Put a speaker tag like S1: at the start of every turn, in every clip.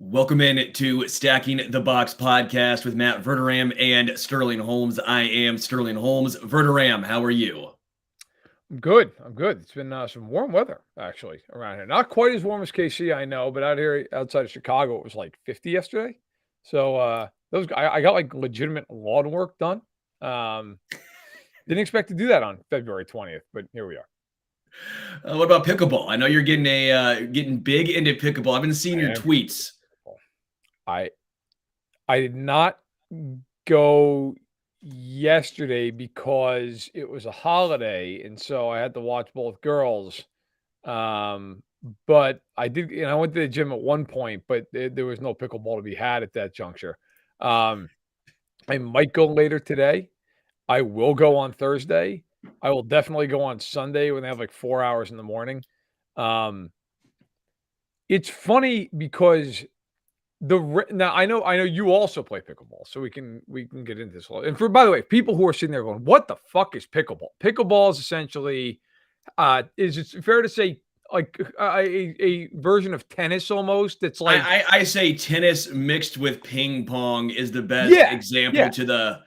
S1: Welcome in to Stacking the Box podcast with Matt Verderame and Sterling Holmes. I am Sterling Holmes. Verderame, how are you?
S2: I'm good. I'm good. It's been some warm weather actually around here. Not quite as warm as KC, I know, but out here outside of Chicago, it was like 50 yesterday. So I got like legitimate lawn work done. Um, didn't expect to do that on February 20th, but here we are.
S1: What about pickleball? I know you're getting big into pickleball. I've been seeing
S2: I
S1: your
S2: am getting
S1: tweets.
S2: I I did not go yesterday because it was a holiday, and so I had to watch both girls. Um, but I did, I went to the gym at one point, but there was no pickleball to be had at that juncture. Um, I might go later today. I will go on Thursday. I will definitely go on Sunday when they have like 4 hours in the morning. Um, it's funny because now I know you also play pickleball, so we can get into this. And for by the way, people who are sitting there going, "What the fuck is pickleball?" Pickleball is essentially is it fair to say like a version of tennis almost? It's like
S1: I say tennis mixed with ping pong is the best
S2: yeah,
S1: example
S2: yeah,
S1: to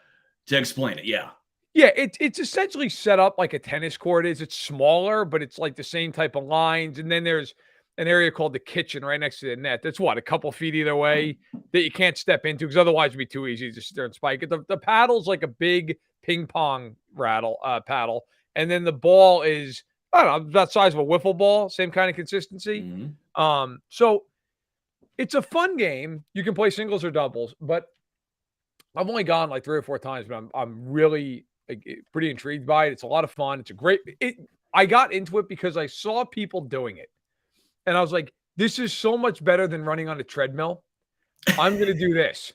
S1: explain it. Yeah.
S2: yeah. It's essentially set up like a tennis court is. It's smaller, but it's like the same type of lines. And then there's an area called the kitchen right next to the net. That's what a couple feet either way that you can't step into because otherwise it'd be too easy to sit there and spike it. The paddle's like a big ping pong paddle, and then the ball is I don't know that size of a wiffle ball, same kind of consistency.
S1: Mhm.
S2: So it's a fun game. You can play singles or doubles, but I've only gone like 3 or 4 times, but I'm really like, pretty intrigued by it. It's a lot of fun. It's a great I got into it because I saw people doing it, and I was like, "This is so much better than running on a treadmill. I'm gonna do this."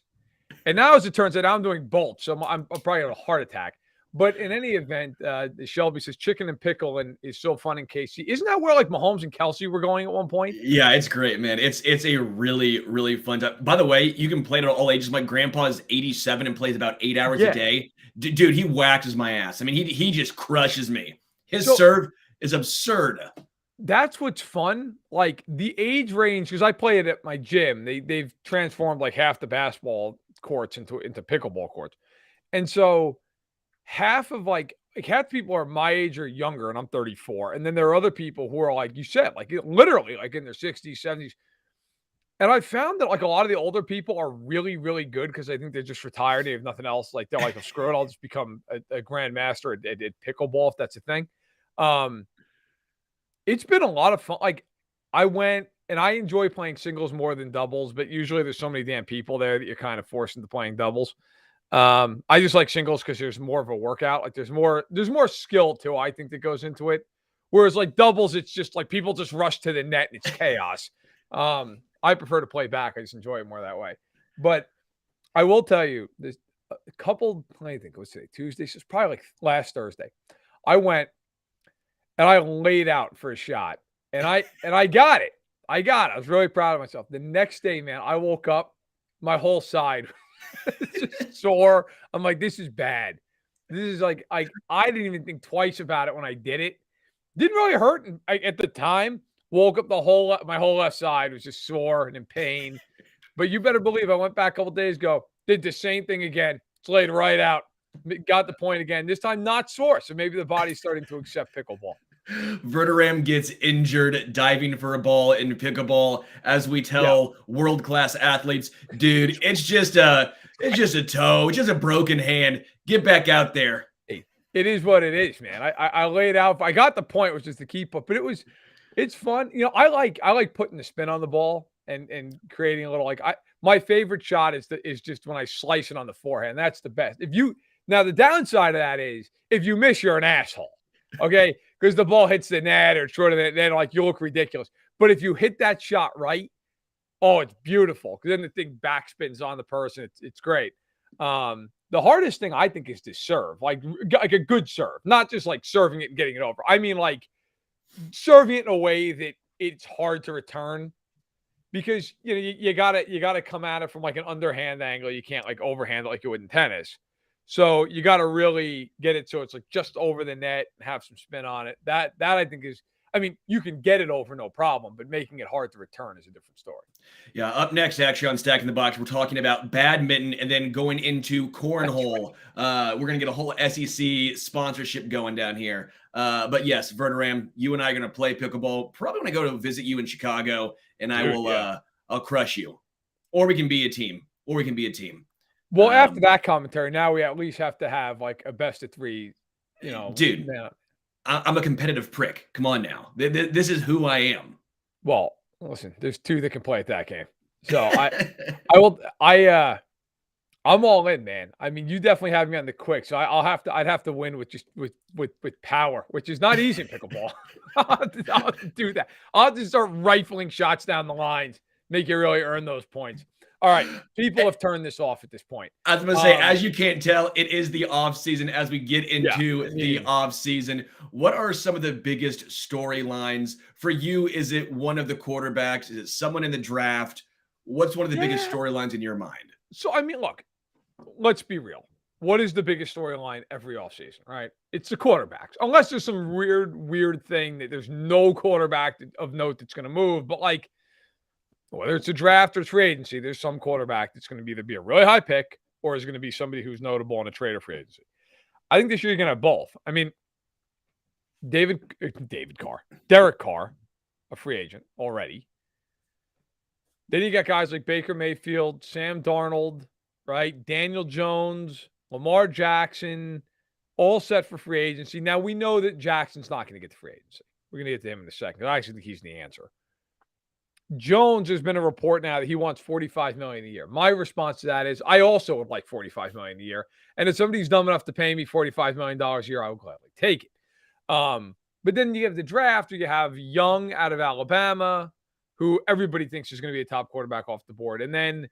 S2: And now, as it turns out, I'm doing both, so I'm probably having a heart attack. But in any event, Shelby says chicken and pickle and is so fun in KC. Isn't that where like Mahomes and Kelsey were going at one point?
S1: Yeah, it's great, man. It's a really fun time. By the way, you can play it at all ages. My grandpa is 87 and plays about 8 hours a
S2: Yeah.
S1: day. Dude, he waxes my ass. I mean, he just crushes me. His
S2: So
S1: serve is absurd.
S2: that's what's fun. Like the age range, because I play it at my gym. They've transformed like half the basketball courts into pickleball courts. And so half of like half the people are my age or younger, and I'm 34. And then there are other people who are like you said, like literally like in their 60s, 70s. And I found that like a lot of the older people are really, really good because I think they're just retired. They have nothing else. Like they're like, oh, screw it, I'll just become a grandmaster at pickleball if that's a thing. Um, it's been a lot of fun. Like I went and I enjoy playing singles more than doubles, but usually there's so many damn people there that you're kind of forced into playing doubles. I just like singles because there's more of a workout. Like there's more skill too, I think, that goes into it. Whereas like doubles, it's just like people just rush to the net and it's chaos. I prefer to play back. I just enjoy it more that way. But I will tell you, there's a couple, I think it was today, Tuesday. So it's probably like last Thursday. I went and I laid out for a shot. And I got it. I got it. I was really proud of myself. The next day, man, I woke up, my whole side just sore. I'm like, this is bad. This is like I didn't even think twice about it when I did it. Didn't really hurt at the time. Woke up my whole left side was just sore and in pain. But you better believe I went back a couple days ago, did the same thing again. It's laid right out. Got the point again. This time not sore. So maybe the body's starting to accept pickleball.
S1: Verderame gets injured diving for a ball in pickleball, as we
S2: Yeah.
S1: tell world-class athletes, dude, it's just a toe, it's just a broken hand. Get back out there.
S2: Hey, it is what it is, man. I laid out. I got the point, was just to keep up, but it's fun. I like putting the spin on the ball and creating a little like my favorite shot is just when I slice it on the forehand. That's the best. Now the downside of that is if you miss, you're an asshole. Okay, because the ball hits the net or short of the net, like you look ridiculous. But if you hit that shot right, oh, it's beautiful because then the thing backspins on the person. It's great. The hardest thing I think is to serve, like a good serve, not just like serving it and getting it over. I mean, like serving it in a way that it's hard to return because you gotta come at it from like an underhand angle. You can't like overhand it like you would in tennis. So you got to really get it so it's like just over the net and have some spin on it. That I think is I mean, you can get it over no problem, but making it hard to return is a different story.
S1: Yeah, up next, actually, on Stacking the Box, we're talking about badminton and then going into cornhole. We're going to get a whole SEC sponsorship going down here. But yes, Verderame, you and I are going to play pickleball. Probably when I go to visit you in Chicago, and I will, I'll crush you. Or we can be a team.
S2: Well, after that commentary, now we at least have to have like a best of 3,
S1: Dude, I'm a competitive prick. Come on now. This is who I am.
S2: Well, listen, there's 2 that can play at that game. So I'm all in, man. I mean, you definitely have me on the quick. So I'd have to win with just with power, which is not easy in pickleball. I'll have to do that. I'll have to start rifling shots down the lines, make you really earn those points. All right, people have turned this off at this point.
S1: I was going to say, as you can't tell, it is the off season. As we get into the off season, what are some of the biggest storylines for you? Is it one of the quarterbacks? Is it someone in the draft? What's one of the biggest storylines in your mind?
S2: So, I mean, look, let's be real. What is the biggest storyline every offseason, right? It's the quarterbacks. Unless there's some weird thing that there's no quarterback of note that's going to move. But like, whether it's a draft or free agency, there's some quarterback that's going to either be a really high pick or is going to be somebody who's notable in a trade or free agency. I think this year you're going to have both. I mean, Derek Carr, a free agent already. Then you got guys like Baker Mayfield, Sam Darnold, right? Daniel Jones, Lamar Jackson, all set for free agency. Now, we know that Jackson's not going to get the free agency. We're going to get to him in a second. I actually think he's the answer. Jones, there's been a report now that he wants $45 million a year. My response to that is I also would like $45 million a year. And if somebody's dumb enough to pay me $45 million a year, I would gladly take it. But then you have the draft, or you have Young out of Alabama, who everybody thinks is going to be a top quarterback off the board. And then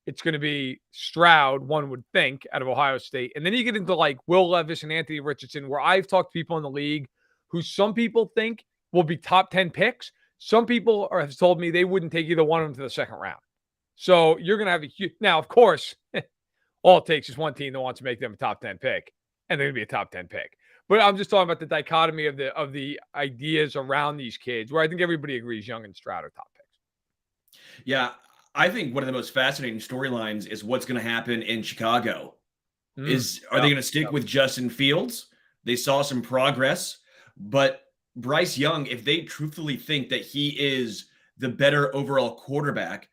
S2: it's going to be Stroud, one would think, out of Ohio State. And then you get into like Will Levis and Anthony Richardson, where I've talked to people in the league who some people think will be top 10 picks. Some people have told me they wouldn't take either one of them to the second round. So you're going to have a huge – now, of course, all it takes is one team that wants to make them a top 10 pick, and they're going to be a top 10 pick. But I'm just talking about the dichotomy of the ideas around these kids, where I think everybody agrees Young and Stroud are top picks.
S1: Yeah, I think one of the most fascinating storylines is what's going to happen in Chicago. Are they going to stick with Justin Fields? They saw some progress, but Bryce Young, if they truthfully think that he is the better overall quarterback,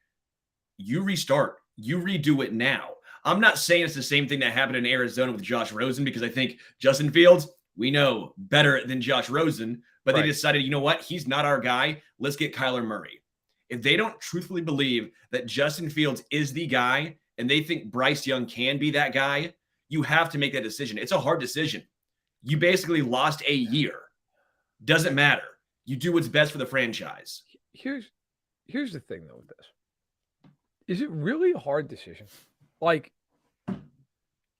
S1: you restart. You redo it now. I'm not saying it's the same thing that happened in Arizona with Josh Rosen, because I think Justin Fields, we know, better than Josh Rosen, but they decided, you know what? He's not our guy. Let's get Kyler Murray. If they don't truthfully believe that Justin Fields is the guy and they think Bryce Young can be that guy, you have to make that decision. It's a hard decision. You basically lost a year. Doesn't matter. You do what's best for the franchise.
S2: Here's the thing, though, with this. Is it really a hard decision? Like,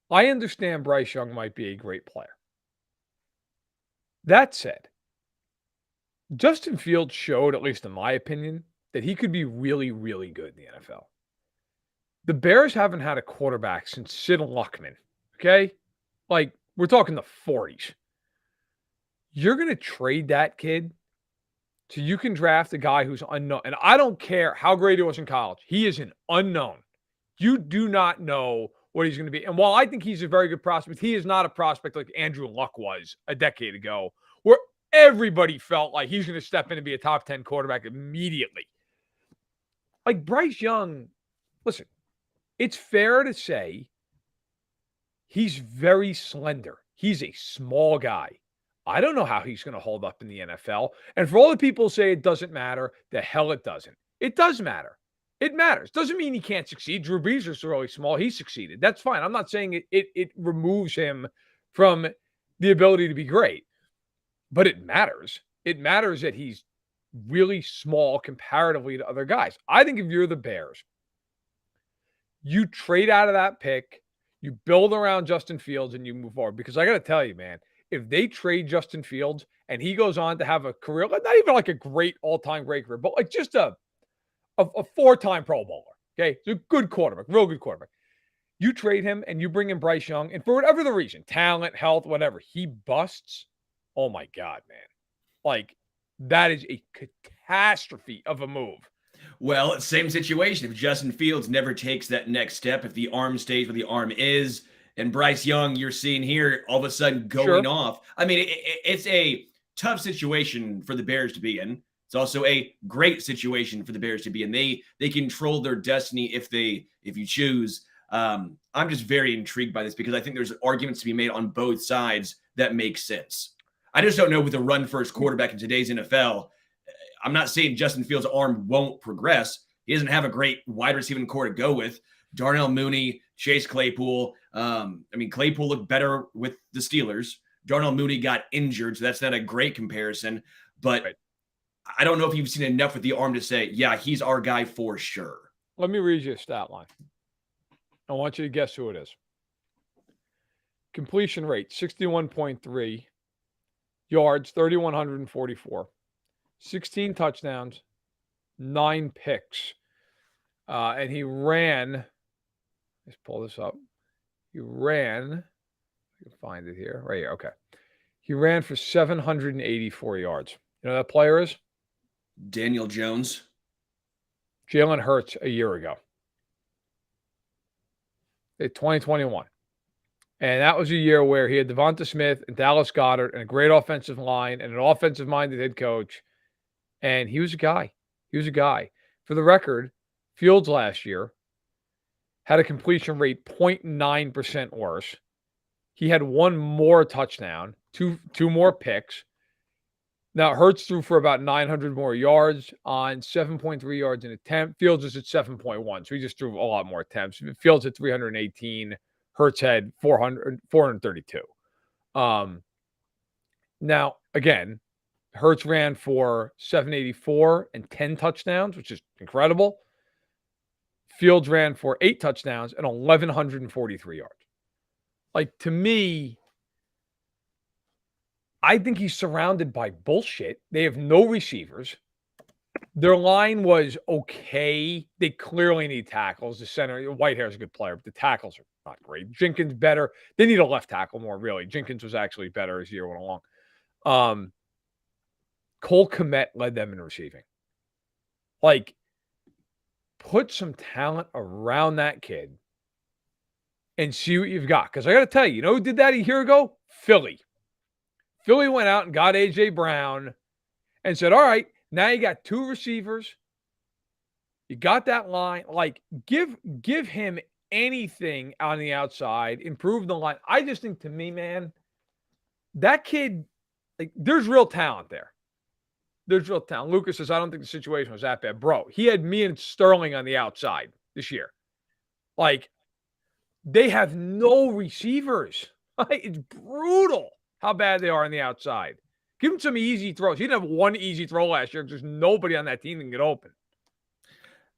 S2: I understand Bryce Young might be a great player. That said, Justin Fields showed, at least in my opinion, that he could be really, really good in the NFL. The Bears haven't had a quarterback since Sid Luckman, okay? Like, we're talking the 40s. You're going to trade that kid so you can draft a guy who's unknown. And I don't care how great he was in college. He is an unknown. You do not know what he's going to be. And while I think he's a very good prospect, he is not a prospect like Andrew Luck was a decade ago, where everybody felt like he's going to step in and be a top 10 quarterback immediately. Like Bryce Young, listen, it's fair to say he's very slender. He's a small guy. I don't know how he's going to hold up in the NFL. And for all the people who say it doesn't matter, the hell it doesn't. It does matter. It matters. Doesn't mean he can't succeed. Drew Brees is really small. He succeeded. That's fine. I'm not saying it removes him from the ability to be great. But it matters. It matters that he's really small comparatively to other guys. I think if you're the Bears, you trade out of that pick, you build around Justin Fields, and you move forward. Because I got to tell you, man, if they trade Justin Fields and he goes on to have a career, not even like a great all-time great career, but like just a four-time Pro Bowler, okay? It's a good quarterback, real good quarterback. You trade him and you bring in Bryce Young, and for whatever the reason, talent, health, whatever, he busts. Oh, my God, man. Like, That is a catastrophe of a move.
S1: Well, same situation. If Justin Fields never takes that next step, if the arm stays where the arm is, and Bryce Young, you're seeing here all of a sudden going off. I mean, it's a tough situation for the Bears to be in. It's also a great situation for the Bears to be in. They control their destiny if you choose. I'm just very intrigued by this because I think there's arguments to be made on both sides that make sense. I just don't know with a run-first quarterback in today's NFL. I'm not saying Justin Fields' arm won't progress. He doesn't have a great wide receiving core to go with. Darnell Mooney, Chase Claypool. Claypool looked better with the Steelers. Darnell Mooney got injured, so that's not a great comparison. But right. I don't know if you've seen enough with the arm to say, yeah, he's our guy for sure.
S2: Let me read you a stat line. I want you to guess who it is. Completion rate, 61.3. Yards, 3,144. 16 touchdowns, 9 picks. And he ran, let's pull this up. I can find it here. Right here. Okay. He ran for 784 yards. You know who that player is?
S1: Daniel Jones.
S2: Jalen Hurts a year ago. 2021. And that was a year where he had Devonta Smith and Dallas Goedert and a great offensive line and an offensive-minded head coach. And he was a guy. For the record, Fields last year had a completion rate 0.9% worse. He had one more touchdown, two more picks. Now, Hurts threw for about 900 more yards on 7.3 yards an attempt. Fields is at 7.1, so he just threw a lot more attempts. Fields at 318. Hurts had 432. Now, again, Hurts ran for 784 and 10 touchdowns, which is incredible. Fields ran for 8 touchdowns and 1,143 yards. Like, to me, I think he's surrounded by bullshit. They have no receivers. Their line was okay. They clearly need tackles. The center, Whitehair's a good player, but the tackles are not great. Jenkins better. They need a left tackle more, really. Jenkins was actually better as the year went along. Cole Kmet led them in receiving. Like, put some talent around that kid and see what you've got. Because I got to tell you, who did that a year ago? Philly. Philly went out and got A.J. Brown and said, all right, now you got 2 receivers. You got that line. Like, give him anything on the outside, improve the line. I just think, to me, man, that kid, like, there's real talent there. There's real talent. Lucas says, I don't think the situation was that bad. Bro, he had me and Sterling on the outside this year. Like, they have no receivers. It's brutal how bad they are on the outside. Give him some easy throws. He didn't have one easy throw last year because there's nobody on that team that can get open.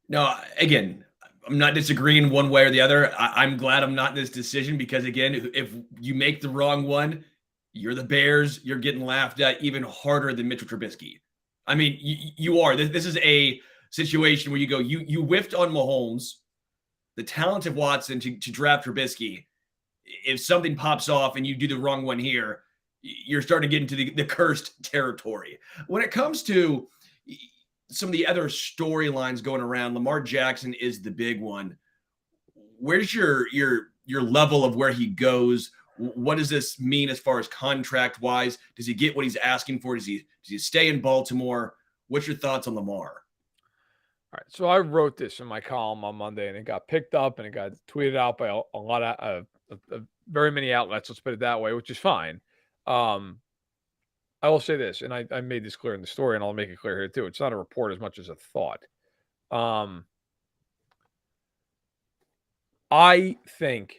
S1: No, again, I'm not disagreeing one way or the other. I'm glad I'm not in this decision because, again, if you make the wrong one, you're the Bears. You're getting laughed at even harder than Mitchell Trubisky. I mean, you are. This is a situation where you go, you whiffed on Mahomes, the talent of Watson to draft Trubisky. If something pops off and you do the wrong one here, you're starting to get into the cursed territory. When it comes to some of the other storylines going around, Lamar Jackson is the big one. Where's your level of where he goes? What does this mean as far as contract wise? Does he get what he's asking for? Does he stay in Baltimore? What's your thoughts on Lamar?
S2: All right. So I wrote this in my column on Monday and it got picked up and it got tweeted out by a lot of very many outlets. Let's put it that way, which is fine. I will say this, and I made this clear in the story, and I'll make it clear here too. It's not a report as much as a thought. I think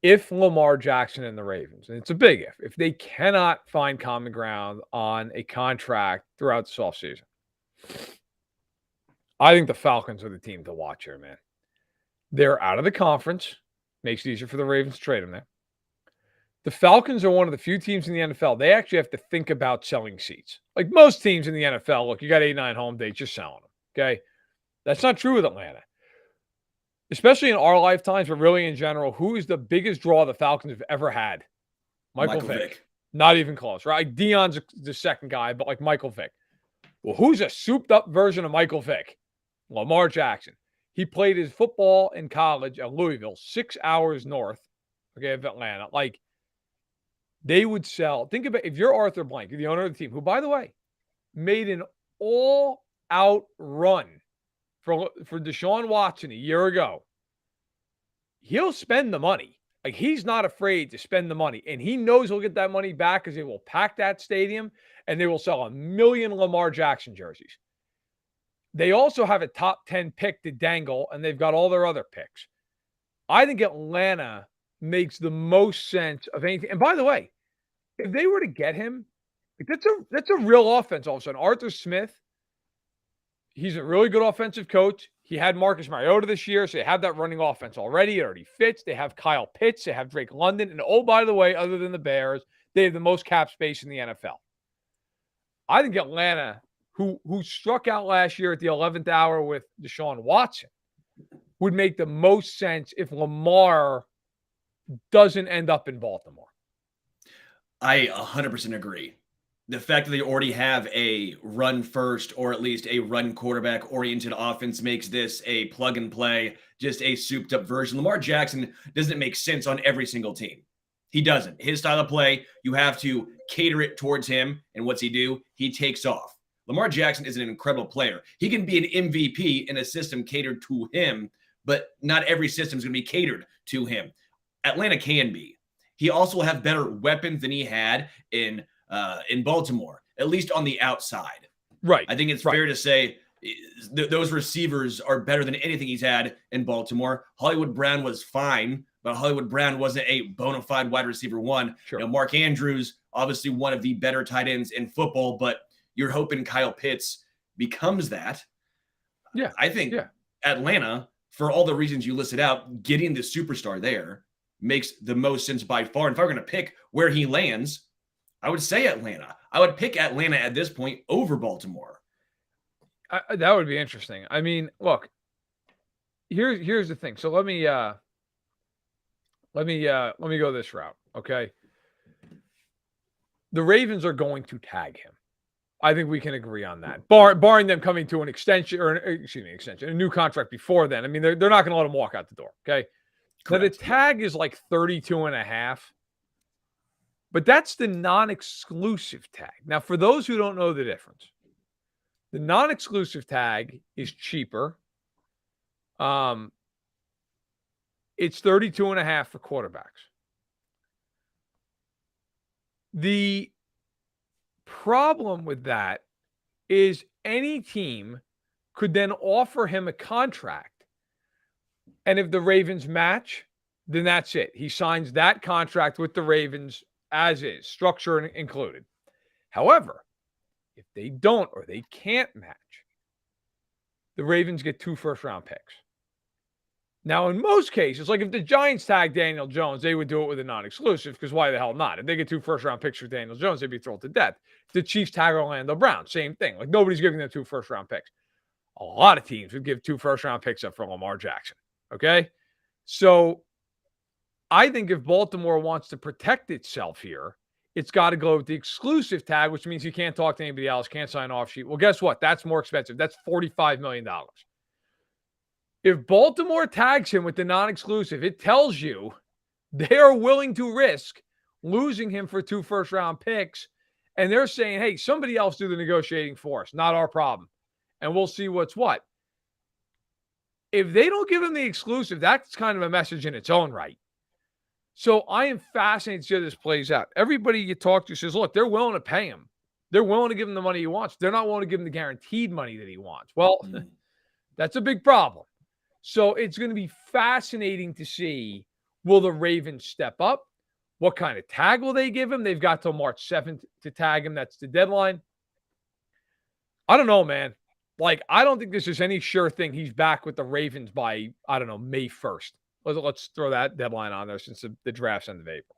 S2: if Lamar Jackson and the Ravens, and it's a big if they cannot find common ground on a contract throughout this offseason, I think the Falcons are the team to watch here, man. They're out of the conference. Makes it easier for the Ravens to trade them there. The Falcons are one of the few teams in the NFL. They actually have to think about selling seats. Like most teams in the NFL, look, you got 8-9 home dates, you're selling them. Okay. That's not true with Atlanta. Especially in our lifetimes, but really in general, who is the biggest draw the Falcons have ever had? Michael Vick. Not even close, right? Like Dion's the second guy, but like Michael Vick. Well, who's a souped-up version of Michael Vick? Lamar Jackson. He played his football in college at Louisville, 6 hours north, of Atlanta. Like, they would sell. Think about if you're Arthur Blank, you're the owner of the team, who, by the way, made an all-out run for Deshaun Watson a year ago. He'll spend the money. Like, he's not afraid to spend the money. And he knows he'll get that money back because they will pack that stadium and they will sell 1 million Lamar Jackson jerseys. They also have a top 10 pick to dangle, and they've got all their other picks. I think Atlanta makes the most sense of anything. And by the way, if they were to get him, that's a real offense all of a sudden. Arthur Smith, he's a really good offensive coach. He had Marcus Mariota this year, so they have that running offense already. It already fits. They have Kyle Pitts. They have Drake London. And oh, by the way, other than the Bears, they have the most cap space in the NFL. I think Atlanta, who struck out last year at the 11th hour with Deshaun Watson, would make the most sense if Lamar doesn't end up in Baltimore.
S1: I 100% agree. The fact that they already have a run first or at least a run quarterback oriented offense makes this a plug and play, just a souped up version. Lamar Jackson doesn't make sense on every single team. He doesn't. His style of play, you have to cater it towards him. And what's he do? He takes off. Lamar Jackson is an incredible player. He can be an MVP in a system catered to him, but not every system is going to be catered to him. Atlanta can be. He also have better weapons than he had in Baltimore, at least on the outside.
S2: Right.
S1: I think it's fair to say those receivers are better than anything he's had in Baltimore. Hollywood Brown was fine, but Hollywood Brown wasn't a bona fide wide receiver one.
S2: Sure.
S1: Mark Andrews, obviously one of the better tight ends in football, but you're hoping Kyle Pitts becomes that.
S2: Yeah.
S1: I think Atlanta, for all the reasons you listed out, getting the superstar there makes the most sense by far. And if I were going to pick where he lands, I would say Atlanta. I would pick Atlanta at this point over Baltimore.
S2: That would be interesting. I mean, look, here's the thing. So let me go this route. Okay. The Ravens are going to tag him. I think we can agree on that. Barring them coming to an extension a new contract before then. I mean, they're not going to let him walk out the door. Okay. Correct. Now the tag is like 32.5. But that's the non-exclusive tag. Now, for those who don't know the difference, the non-exclusive tag is cheaper. It's 32.5 for quarterbacks. The problem with that is any team could then offer him a contract. And if the Ravens match, then that's it. He signs that contract with the Ravens as is, structure included. However, if they don't or they can't match, the Ravens get 2 first-round picks. Now, in most cases, like if the Giants tag Daniel Jones, they would do it with a non-exclusive because why the hell not? If they get 2 first-round picks for Daniel Jones, they'd be thrilled to death. If the Chiefs tag Orlando Brown, same thing. Like nobody's giving them 2 first-round picks. A lot of teams would give 2 first-round picks up for Lamar Jackson. Okay? So I think if Baltimore wants to protect itself here, it's got to go with the exclusive tag, which means you can't talk to anybody else, can't sign off sheet. Well, guess what? That's more expensive. That's $45 million. If Baltimore tags him with the non-exclusive, it tells you they are willing to risk losing him for 2 first-round picks. And they're saying, hey, somebody else do the negotiating for us. Not our problem. And we'll see what's what. If they don't give him the exclusive, that's kind of a message in its own right. So I am fascinated to see how this plays out. Everybody you talk to says, look, they're willing to pay him. They're willing to give him the money he wants. They're not willing to give him the guaranteed money that he wants. Well, that's a big problem. So it's going to be fascinating to see, will the Ravens step up? What kind of tag will they give him? They've got till March 7th to tag him. That's the deadline. I don't know, man. Like, I don't think this is any sure thing he's back with the Ravens by, I don't know, May 1st. Let's throw that deadline on there since the draft's end of April.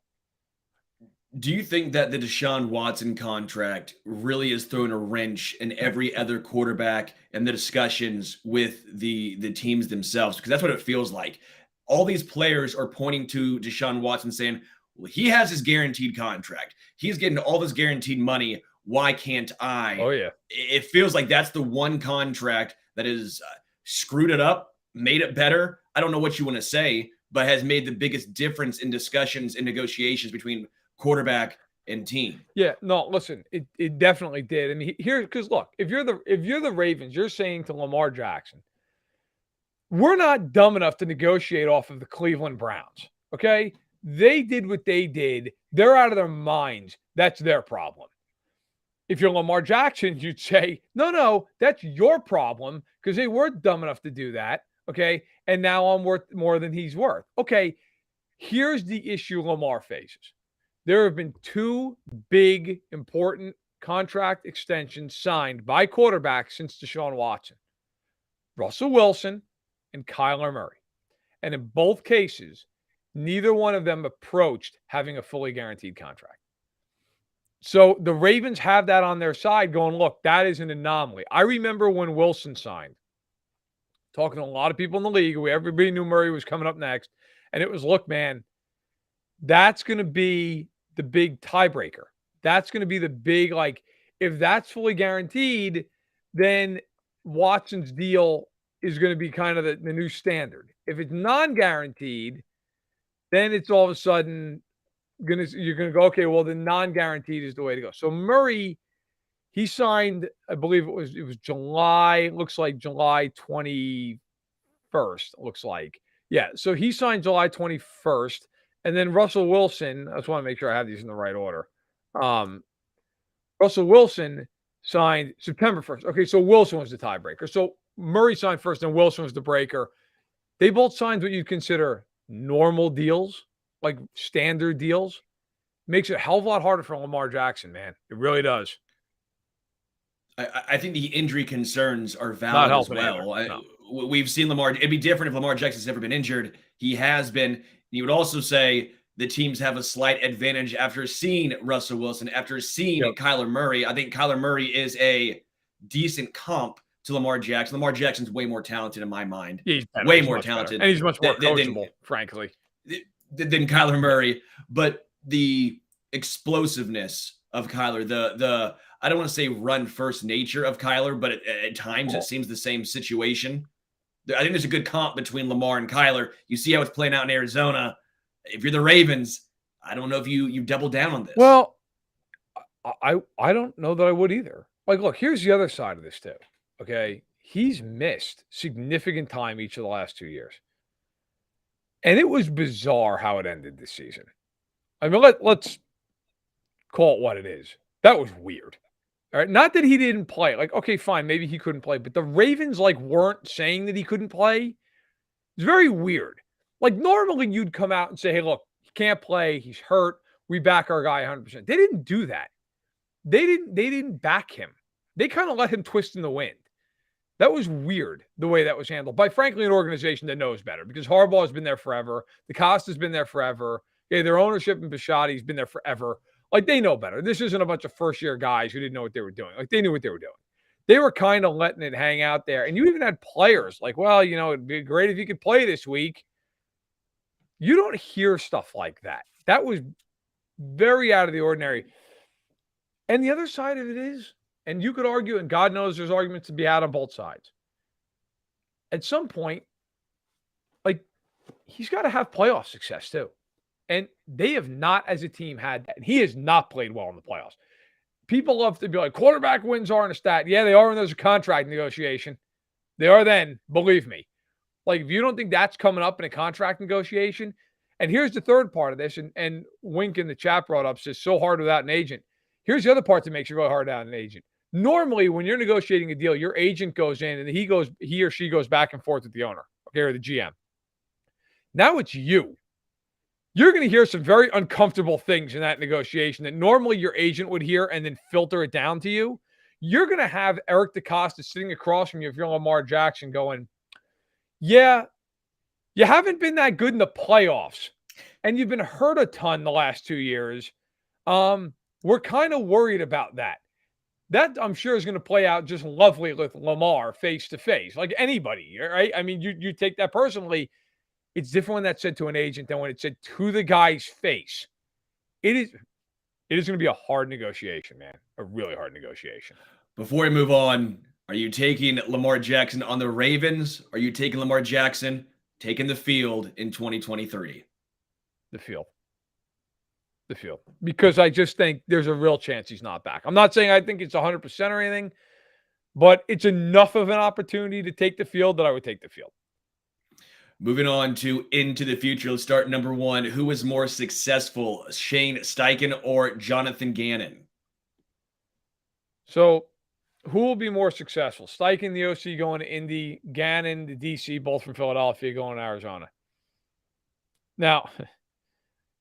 S1: Do you think that the Deshaun Watson contract really is throwing a wrench in every other quarterback and the discussions with the teams themselves? Because that's what it feels like. All these players are pointing to Deshaun Watson saying, well, he has his guaranteed contract. He's getting all this guaranteed money. why can't I?
S2: Oh, yeah.
S1: It feels like that's the one contract that is screwed it up, made it better. I don't know what you want to say, but has made the biggest difference in discussions and negotiations between quarterback and team.
S2: Yeah, no, listen, it definitely did. And here, because look, if you're the Ravens, you're saying to Lamar Jackson, we're not dumb enough to negotiate off of the Cleveland Browns. Okay. They did what they did. They're out of their minds. That's their problem. If you're Lamar Jackson, you'd say, no, that's your problem because they weren't dumb enough to do that. Okay. And now I'm worth more than he's worth. Okay. Here's the issue Lamar faces. There have been two big, important contract extensions signed by quarterbacks since Deshaun Watson. Russell Wilson and Kyler Murray. And in both cases, neither one of them approached having a fully guaranteed contract. So the Ravens have that on their side going, look, that is an anomaly. I remember when Wilson signed, talking to a lot of people in the league, everybody knew Murray was coming up next. And it was, look, man, that's going to be the big tiebreaker. That's going to be the big, like, if that's fully guaranteed, then Watson's deal is going to be kind of the new standard. If it's non-guaranteed, then it's all of a sudden you're going to go, okay, well, the non-guaranteed is the way to go. So Murray, he signed, I believe it was July, looks like July 21st, looks like. Yeah, so he signed July 21st. And then Russell Wilson, I just want to make sure I have these in the right order. Russell Wilson signed September 1st. Okay, so Wilson was the tiebreaker. So Murray signed first and Wilson was the breaker. They both signed what you'd consider normal deals, like standard deals. Makes it a hell of a lot harder for Lamar Jackson, man. It really does.
S1: I think the injury concerns are valid as well. No. We've seen Lamar. It'd be different if Lamar Jackson's never been injured. He has been. You would also say the teams have a slight advantage after seeing Russell Wilson, after seeing Kyler Murray. I think Kyler Murray is a decent comp to Lamar Jackson. Lamar Jackson's way more talented in my mind.
S2: Yeah, he's better.
S1: Way more talented.
S2: Better. And he's much more coachable, frankly.
S1: Than Kyler Murray. But the explosiveness of Kyler, the I don't want to say run first nature of Kyler, but at times it seems the same situation. I think there's a good comp between Lamar and Kyler. You see how it's playing out in Arizona. If you're the Ravens, I don't know if you double down on this.
S2: Well, I don't know that I would either. Like, look, here's the other side of this too. Okay, he's missed significant time each of the last 2 years, and it was bizarre how it ended this season. I mean, let's call it what it is. That was weird. All right. Not that he didn't play. Like, okay, fine. Maybe he couldn't play. But the Ravens, like, weren't saying that he couldn't play. It's very weird. Like, normally you'd come out and say, hey, look, he can't play. He's hurt. We back our guy 100%. They didn't do that. They didn't back him. They kind of let him twist in the wind. That was weird, the way that was handled by, frankly, an organization that knows better, because Harbaugh has been there forever. DeCosta's been there forever. Okay, their ownership in Bisciotti's been there forever. Like, they know better. This isn't a bunch of first-year guys who didn't know what they were doing. Like, they knew what they were doing. They were kind of letting it hang out there. And you even had players like, well, you know, it'd be great if you could play this week. You don't hear stuff like that. That was very out of the ordinary. And the other side of it is, and you could argue, and God knows there's arguments to be had on both sides. At some point, like, he's got to have playoff success too. And they have not, as a team, had that. And he has not played well in the playoffs. People love to be like, quarterback wins aren't a stat. Yeah, they are when there's a contract negotiation. They are then, believe me. Like, if you don't think that's coming up in a contract negotiation, and here's the third part of this, and Wink in the chat brought up, says, so hard without an agent. Here's the other part that makes you really hard without an agent. Normally, when you're negotiating a deal, your agent goes in and he or she goes back and forth with the owner, okay, or the GM. Now it's you. You're going to hear some very uncomfortable things in that negotiation that normally your agent would hear and then filter it down to you. You're going to have Eric DeCosta sitting across from you if you're Lamar Jackson going, yeah, you haven't been that good in the playoffs, and you've been hurt a ton the last 2 years. We're kind of worried about that. That, I'm sure, is going to play out just lovely with Lamar face-to-face, like anybody, right? I mean, you take that personally. It's different when that's said to an agent than when it's said to the guy's face. It is It is going to be a hard negotiation, man. A really hard negotiation.
S1: Before we move on, are you taking Lamar Jackson on the Ravens? Are you taking Lamar Jackson taking the field in 2023?
S2: The field. Because I just think there's a real chance he's not back. I'm not saying I think it's 100% or anything, but it's enough of an opportunity to take the field that I would take the field.
S1: Moving on to Into the Future, let's start number one. Who was more successful, Shane Steichen or Jonathan Gannon?
S2: So who will be more successful? Steichen, the OC, going to Indy, Gannon, the DC, both from Philadelphia, going to Arizona. Now,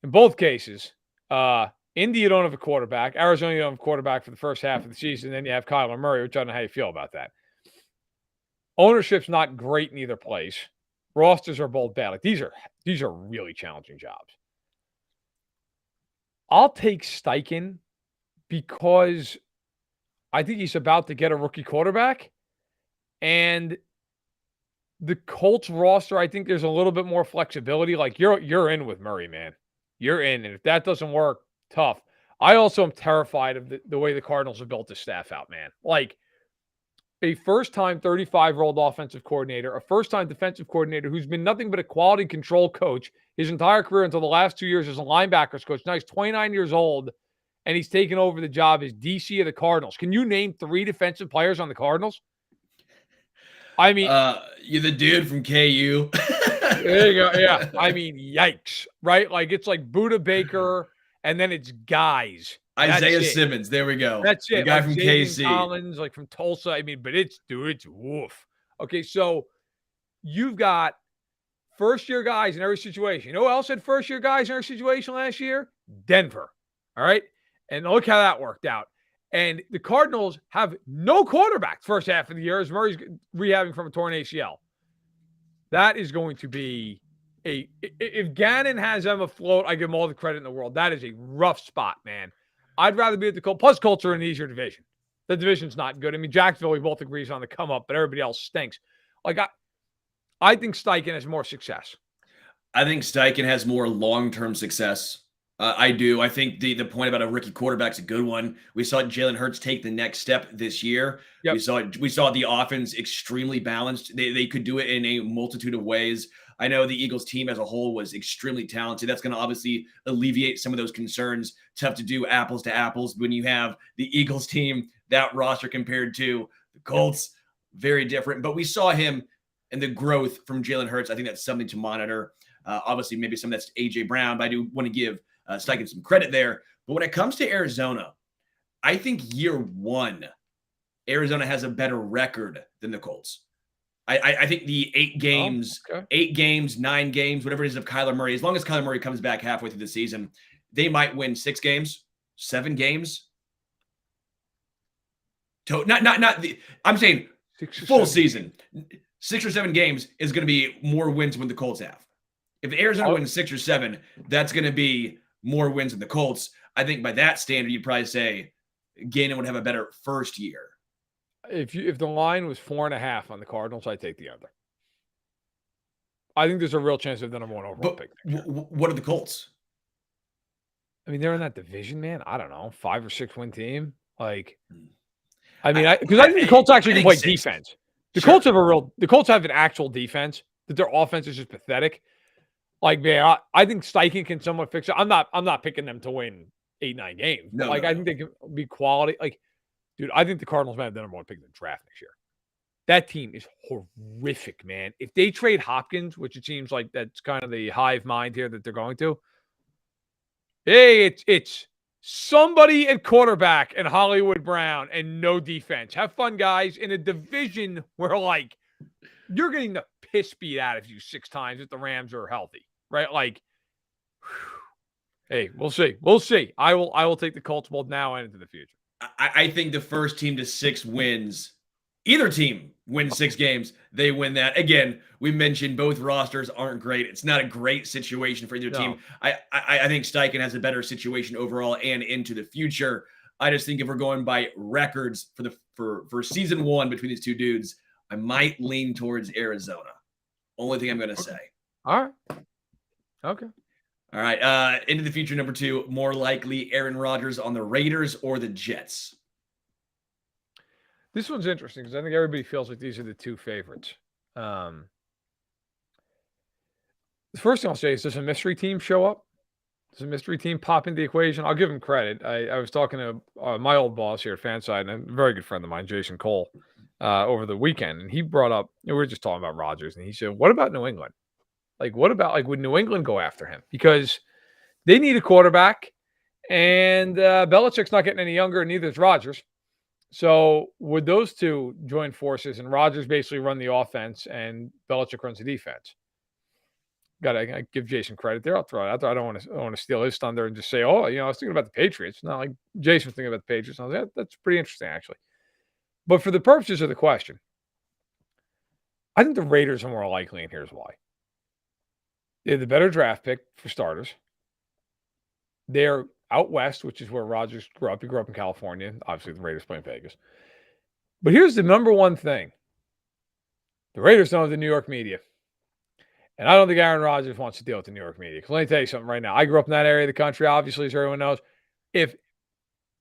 S2: in both cases, Indy, you don't have a quarterback. Arizona, you don't have a quarterback for the first half of the season. Then you have Kyler Murray, which I don't know how you feel about that. Ownership's not great in either place. Rosters are both bad. Like these are really challenging jobs. I'll take Steichen because I think he's about to get a rookie quarterback. And the Colts roster, I think there's a little bit more flexibility. Like you're in with Murray, man. You're in. And if that doesn't work, tough. I also am terrified of the way the Cardinals have built this staff out, man. Like a first-time 35-year-old offensive coordinator, a first-time defensive coordinator who's been nothing but a quality control coach his entire career until the last 2 years as a linebackers coach. Now he's 29 years old, and he's taken over the job as DC of the Cardinals. Can you name 3 defensive players on the Cardinals? I mean,
S1: you're the dude from KU.
S2: There you go. Yeah. I mean, yikes, right? Like it's like Buda Baker, and then it's guys.
S1: Isaiah Simmons. There we go.
S2: That's it.
S1: The guy
S2: like
S1: from
S2: Xavier
S1: KC.
S2: Collins, like from Tulsa. I mean, but it's woof. Okay, so you've got first-year guys in every situation. You know who else had first-year guys in every situation last year? Denver. All right? And look how that worked out. And the Cardinals have no quarterback first half of the year as Murray's rehabbing from a torn ACL. That is going to be if Gannon has them afloat, I give him all the credit in the world. That is a rough spot, man. I'd rather be at the Colts. Plus, Colts are in an easier division. The division's not good. I mean, Jacksonville, we both agree is on the come up, but everybody else stinks. Like, I think Steichen has more success.
S1: I think Steichen has more long-term success. I do. I think the point about a rookie quarterback's a good one. We saw Jalen Hurts take the next step this year. Yep. We saw the offense extremely balanced. They could do it in a multitude of ways. I know the Eagles team as a whole was extremely talented. That's going to obviously alleviate some of those concerns. Tough to do apples to apples when you have the Eagles team, that roster compared to the Colts, very different. But we saw him and the growth from Jalen Hurts. I think that's something to monitor. Obviously, maybe some of that's A.J. Brown, but I do want to give Steichen some credit there. But when it comes to Arizona, I think year one, Arizona has a better record than the Colts. I think the 8 games, 9 games, whatever it is of Kyler Murray, as long as Kyler Murray comes back halfway through the season, they might win 6 games, 7 games. I'm saying full season. 6 or 7 games is going to be more wins than the Colts have. If Arizona wins 6 or 7, that's going to be more wins than the Colts. I think by that standard, you'd probably say Gannon would have a better first year.
S2: If the line was 4.5 on the Cardinals, I'd take the under. I think there's a real chance of the number 1 overall pick.
S1: What are the Colts?
S2: I mean, they're in that division, man. I don't know, 5 or 6 win team. Like, I mean, because I think the Colts actually can play defense. The Colts have an actual defense. That their offense is just pathetic. Like, man, I think Steichen can somewhat fix it. I'm not picking them to win 8-9 games. But I think they can be quality. Like, dude, I think the Cardinals might have the number 1 pick in the draft next year. That team is horrific, man. If they trade Hopkins, which it seems like that's kind of the hive mind here that they're going to, hey, it's somebody at quarterback and Hollywood Brown and no defense. Have fun, guys, in a division where, like, you're getting the piss beat out of you 6 times if the Rams are healthy, right? Like, hey, we'll see. We'll see. I will take the Colts both now and into the future.
S1: I think the first team to 6 wins, either team wins 6 games, they win that. Again, we mentioned both rosters aren't great. It's not a great situation for either team. I think Steichen has a better situation overall and into the future. I just think if we're going by records for season 1 between these two dudes, I might lean towards Arizona. Only thing I'm going to say.
S2: All right. Okay.
S1: All right. Into the future, number 2, more likely Aaron Rodgers on the Raiders or the Jets?
S2: This one's interesting because I think everybody feels like these are the two favorites. The first thing I'll say is, does a mystery team show up? Does a mystery team pop into the equation? I'll give him credit. I was talking to my old boss here at Fanside, and a very good friend of mine, Jason Cole, over the weekend, and he brought up, we were just talking about Rodgers, and he said, what about New England? Like, what about, like, would New England go after him? Because they need a quarterback, and Belichick's not getting any younger, and neither is Rodgers. So would those two join forces and Rodgers basically run the offense and Belichick runs the defense? Got to give Jason credit there. I'll throw it out there. I don't want to steal his thunder and just say, oh, I was thinking about the Patriots. Not like Jason was thinking about the Patriots. And I was like, that's pretty interesting, actually. But for the purposes of the question, I think the Raiders are more likely, and here's why. They're the better draft pick for starters. They're out west, which is where Rodgers grew up. He grew up in California. Obviously, the Raiders play in Vegas. But here's the number one thing. The Raiders don't have the New York media. And I don't think Aaron Rodgers wants to deal with the New York media. Because let me tell you something right now. I grew up in that area of the country, obviously, as everyone knows. If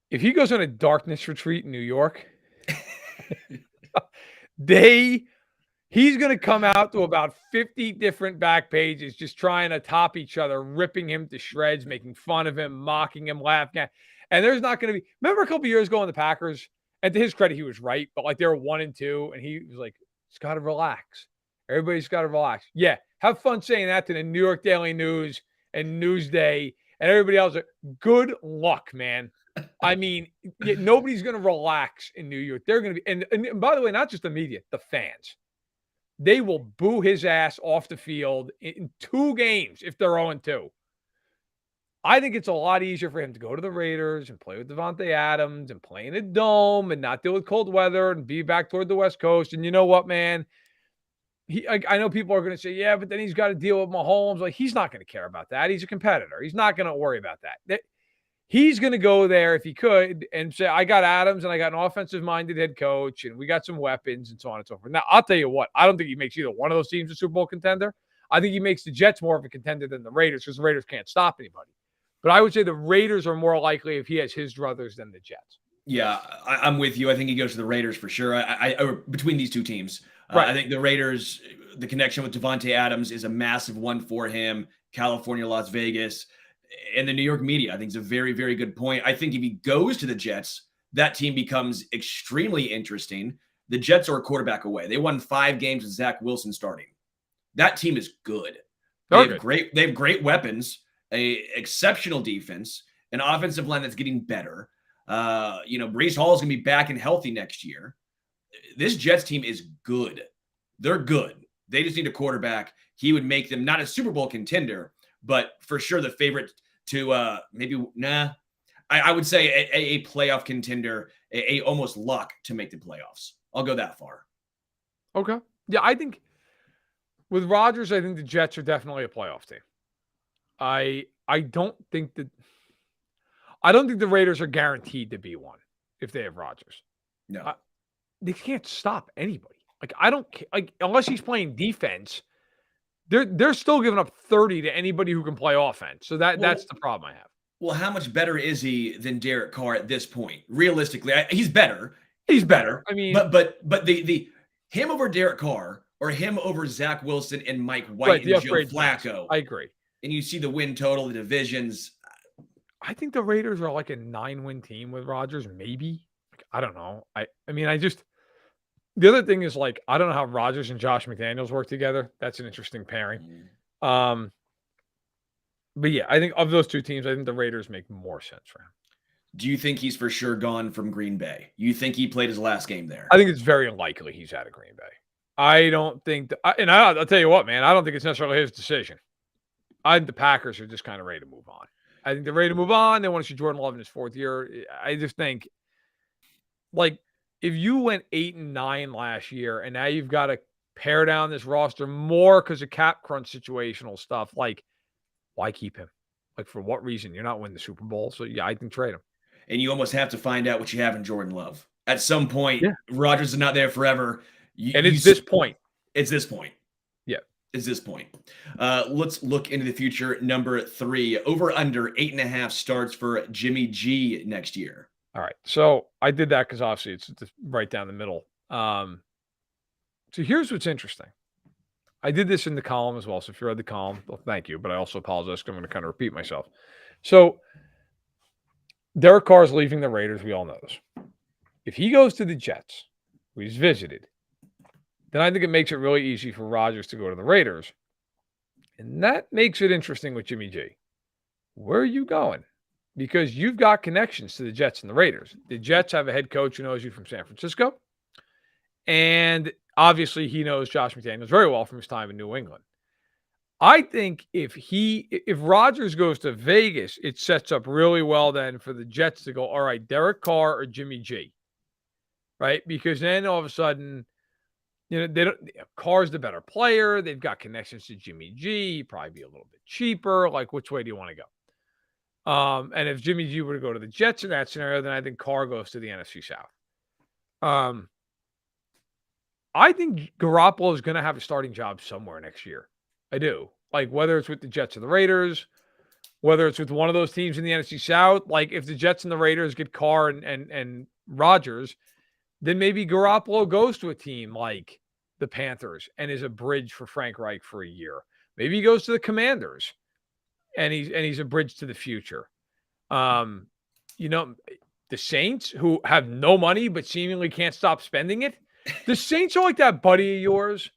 S2: he goes on a darkness retreat in New York, he's going to come out to about 50 different back pages just trying to top each other, ripping him to shreds, making fun of him, mocking him, laughing at. And there's not going to be – remember a couple of years ago in the Packers? And to his credit, he was right. But, like, they were 1-2, and he was like, it's got to relax. Everybody's got to relax. Yeah, have fun saying that to the New York Daily News and Newsday and everybody else. Good luck, man. I mean, nobody's going to relax in New York. They're going to be – and by the way, not just the media, the fans. They will boo his ass off the field in 2 games if they're 0-2. I think it's a lot easier for him to go to the Raiders and play with Devontae Adams and play in a dome and not deal with cold weather and be back toward the West Coast. And you know what, man? I know people are going to say, yeah, but then he's got to deal with Mahomes. Like, he's not going to care about that. He's a competitor. He's not going to worry about that. He's going to go there if he could and say, I got Adams and I got an offensive-minded head coach and we got some weapons and so on and so forth. Now, I'll tell you what. I don't think he makes either one of those teams a Super Bowl contender. I think he makes the Jets more of a contender than the Raiders because the Raiders can't stop anybody. But I would say the Raiders are more likely if he has his druthers than the Jets.
S1: Yeah, I'm with you. I think he goes to the Raiders for sure. Or between these two teams.
S2: Right.
S1: I think the Raiders, the connection with Devontae Adams is a massive one for him. California, Las Vegas, and the New York media, I think is a very, very good point. I think if he goes to the Jets, that team becomes extremely interesting. The Jets are a quarterback away. They won 5 games with Zach Wilson starting. That team is good. They have great weapons, a exceptional defense, an offensive line that's getting better. Breece Hall is going to be back and healthy next year. This Jets team is good. They're good. They just need a quarterback. He would make them not a Super Bowl contender, but for sure the favorite to I would say a playoff contender, a almost lock to make the playoffs. I'll go that far.
S2: Okay. Yeah, I think with Rodgers, I think the Jets are definitely a playoff team. I don't think the Raiders are guaranteed to be one if they have Rodgers.
S1: No.
S2: They can't stop anybody. Like, I don't like unless he's playing defense. They're still giving up 30 to anybody who can play offense. So that's the problem I have.
S1: Well, how much better is he than Derek Carr at this point? Realistically, he's better.
S2: He's better. I mean,
S1: but the him over Derek Carr or him over Zach Wilson and Mike White and Joe Flacco.
S2: I agree.
S1: And you see the win total, the divisions.
S2: I think the Raiders are like a 9-win team with Rodgers, maybe. Like, I don't know. The other thing is, like, I don't know how Rodgers and Josh McDaniels work together. That's an interesting pairing. But yeah, I think of those two teams, I think the Raiders make more sense for him.
S1: Do you think he's for sure gone from Green Bay? You think he played his last game there?
S2: I think it's very unlikely he's out of Green Bay. I don't think I'll tell you what, man, I don't think it's necessarily his decision. I think the Packers are just kind of ready to move on. I think they're ready to move on. They want to see Jordan Love in his 4th year. I just think, like, if you went 8-9 last year and now you've got to pare down this roster more because of cap crunch situational stuff, like, why keep him? Like, for what reason? You're not winning the Super Bowl. So, yeah, I can trade him.
S1: And you almost have to find out what you have in Jordan Love. At some point, Rodgers is not there forever.
S2: It's this point.
S1: It's this point.
S2: Yeah.
S1: is this point. Let's look into the future. Number 3, over under 8.5 starts for Jimmy G next year.
S2: All right. So I did that because obviously it's just right down the middle. So here's what's interesting. I did this in the column as well. So if you read the column, well, thank you. But I also apologize because I'm going to kind of repeat myself. So Derek Carr is leaving the Raiders. We all know this. If he goes to the Jets, who he's visited, then I think it makes it really easy for Rodgers to go to the Raiders. And that makes it interesting with Jimmy G. Where are you going? Because you've got connections to the Jets and the Raiders. The Jets have a head coach who knows you from San Francisco. And obviously he knows Josh McDaniels very well from his time in New England. I think if Rodgers goes to Vegas, it sets up really well then for the Jets to go, all right, Derek Carr or Jimmy G. Right? Because then all of a sudden, Carr's the better player. They've got connections to Jimmy G, probably be a little bit cheaper. Like, which way do you want to go? And if Jimmy G were to go to the Jets in that scenario, then I think Carr goes to the NFC South. I think Garoppolo is going to have a starting job somewhere next year. I do. Like, whether it's with the Jets or the Raiders, whether it's with one of those teams in the NFC South, like if the Jets and the Raiders get Carr and Rodgers, then maybe Garoppolo goes to a team like the Panthers and is a bridge for Frank Reich for a year. Maybe he goes to the Commanders and he's a bridge to the future. The Saints, who have no money but seemingly can't stop spending it. The Saints are like that buddy of yours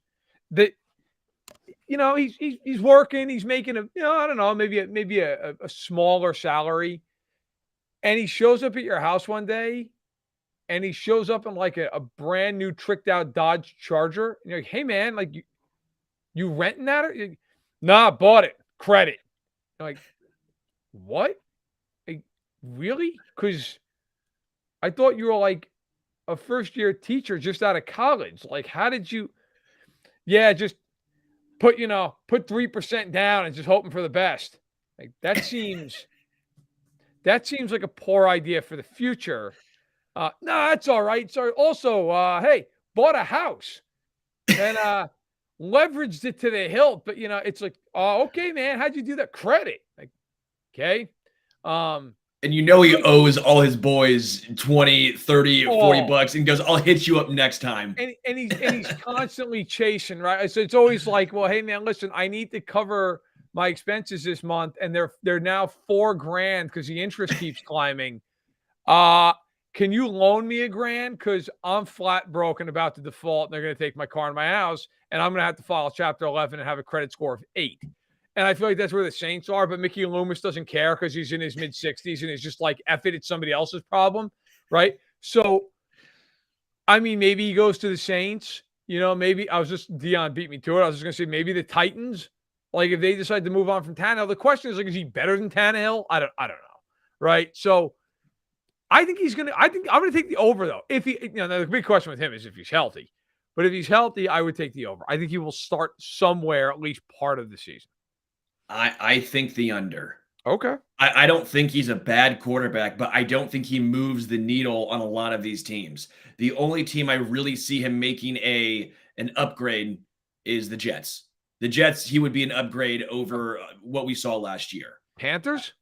S2: that, he's working, he's making I don't know, maybe a smaller salary, and he shows up at your house one day. And he shows up in like a brand new tricked out Dodge Charger. And you're like, hey man, like you renting that? Nah, bought it. Credit. You're like, what? Like, really? Because I thought you were like a first year teacher just out of college. Like, how did you? Yeah, just put 3% down and just hoping for the best. Like that seems like a poor idea for the future. No, that's all right. So also, hey, bought a house and leveraged it to the hilt. But, it's like, oh, okay, man, how'd you do that? Credit. Like, okay.
S1: And he owes all his boys 20, 30, 40 bucks and goes, I'll hit you up next time.
S2: And he's constantly chasing, right? So it's always like, well, hey, man, listen, I need to cover my expenses this month. And they're now $4,000 because the interest keeps climbing. Can you loan me $1,000? Because I'm flat broke and about to default, and they're going to take my car and my house, and I'm going to have to file Chapter 11 and have a credit score of 8. And I feel like that's where the Saints are, but Mickey Loomis doesn't care because he's in his mid-60s, and he's just like, F it, it's somebody else's problem, right? So, I mean, maybe he goes to the Saints. Maybe Dion beat me to it. I was just going to say maybe the Titans. Like, if they decide to move on from Tannehill, the question is, like, is he better than Tannehill? I don't know, right? So, I think I'm going to take the over, though. If he, the big question with him is if he's healthy. But if he's healthy, I would take the over. I think he will start somewhere at least part of the season.
S1: I think the under.
S2: Okay.
S1: I don't think he's a bad quarterback, but I don't think he moves the needle on a lot of these teams. The only team I really see him making an upgrade is the Jets. The Jets, he would be an upgrade over what we saw last year.
S2: Panthers?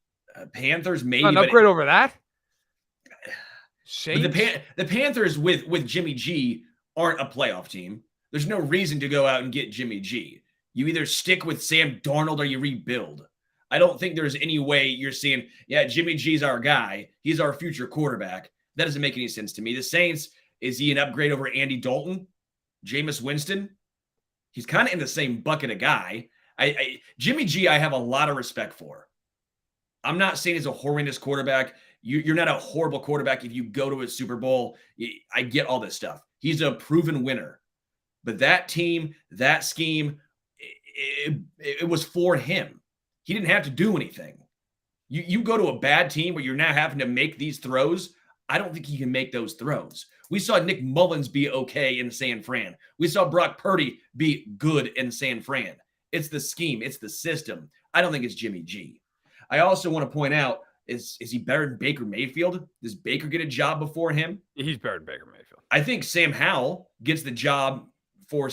S1: Panthers, maybe.
S2: An upgrade over that?
S1: But the Panthers with Jimmy G aren't a playoff team. There's no reason to go out and get Jimmy G. You either stick with Sam Darnold or you rebuild. I don't think there's any way you're saying, yeah, Jimmy G's our guy. He's our future quarterback. That doesn't make any sense to me. The Saints, is he an upgrade over Andy Dalton? Jameis Winston? He's kind of in the same bucket of guy. Jimmy G, I have a lot of respect for. I'm not saying he's a horrendous quarterback. You're not a horrible quarterback if you go to a Super Bowl. I get all this stuff. He's a proven winner. But that team, that scheme, it was for him. He didn't have to do anything. You go to a bad team where you're now having to make these throws. I don't think he can make those throws. We saw Nick Mullins be okay in San Fran. We saw Brock Purdy be good in San Fran. It's the scheme. It's the system. I don't think it's Jimmy G. I also want to point out, is he better than Baker Mayfield? Does Baker get a job before him?
S2: He's better than Baker Mayfield.
S1: I think Sam Howell gets the job for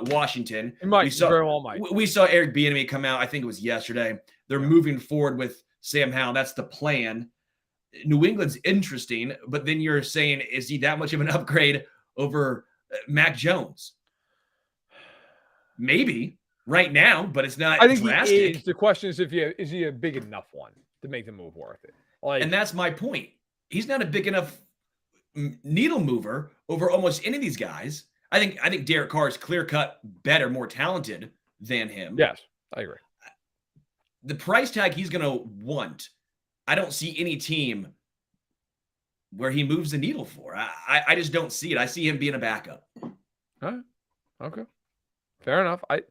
S1: Washington.
S2: It might,
S1: We saw
S2: very well might.
S1: We saw Eric Bieniemy come out. I think it was yesterday. They're moving forward with Sam Howell. That's the plan. New England's interesting, but then you're saying, is he that much of an upgrade over Mac Jones? Maybe right now, but it's not.
S2: I think
S1: drastic.
S2: he is. The question is is he a big enough one to make the move worth it?
S1: And that's my point. He's not a big enough needle mover over almost any of these guys. I think Derek Carr is clear cut better, more talented than him.
S2: Yes, I agree.
S1: The price tag he's going to want, I don't see any team where he moves the needle for. I just don't see it. I see him being a backup.
S2: All right. Okay. Fair enough. I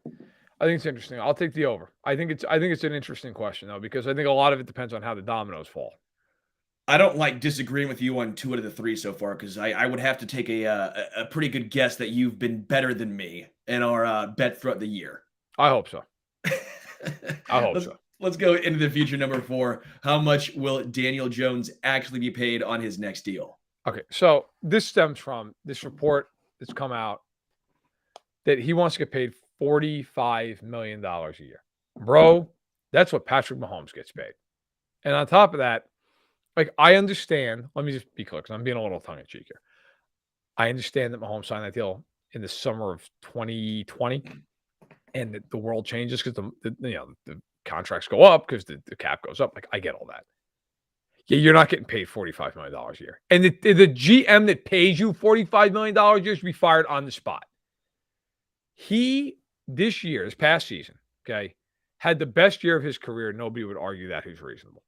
S2: think it's interesting. I'll take the over. I think it's an interesting question though, because I think a lot of it depends on how the dominoes fall.
S1: I don't like disagreeing with you on 2 out of the 3 so far, because I would have to take a pretty good guess that you've been better than me in our bet throughout the year.
S2: I hope so. I hope so.
S1: Let's go into the future number 4. How much will Daniel Jones actually be paid on his next deal?
S2: Okay, so this stems from this report that's come out that he wants to get paid $45 million a year. Bro, that's what Patrick Mahomes gets paid. And on top of that, like, I understand, let me just be clear because I'm being a little tongue-in-cheek here. I understand that Mahomes signed that deal in the summer of 2020 and that the world changes because the contracts go up because the cap goes up. Like, I get all that. Yeah, you're not getting paid $45 million a year. And the GM that pays you $45 million a year should be fired on the spot. He, this past season, okay, had the best year of his career. Nobody would argue that he's reasonable.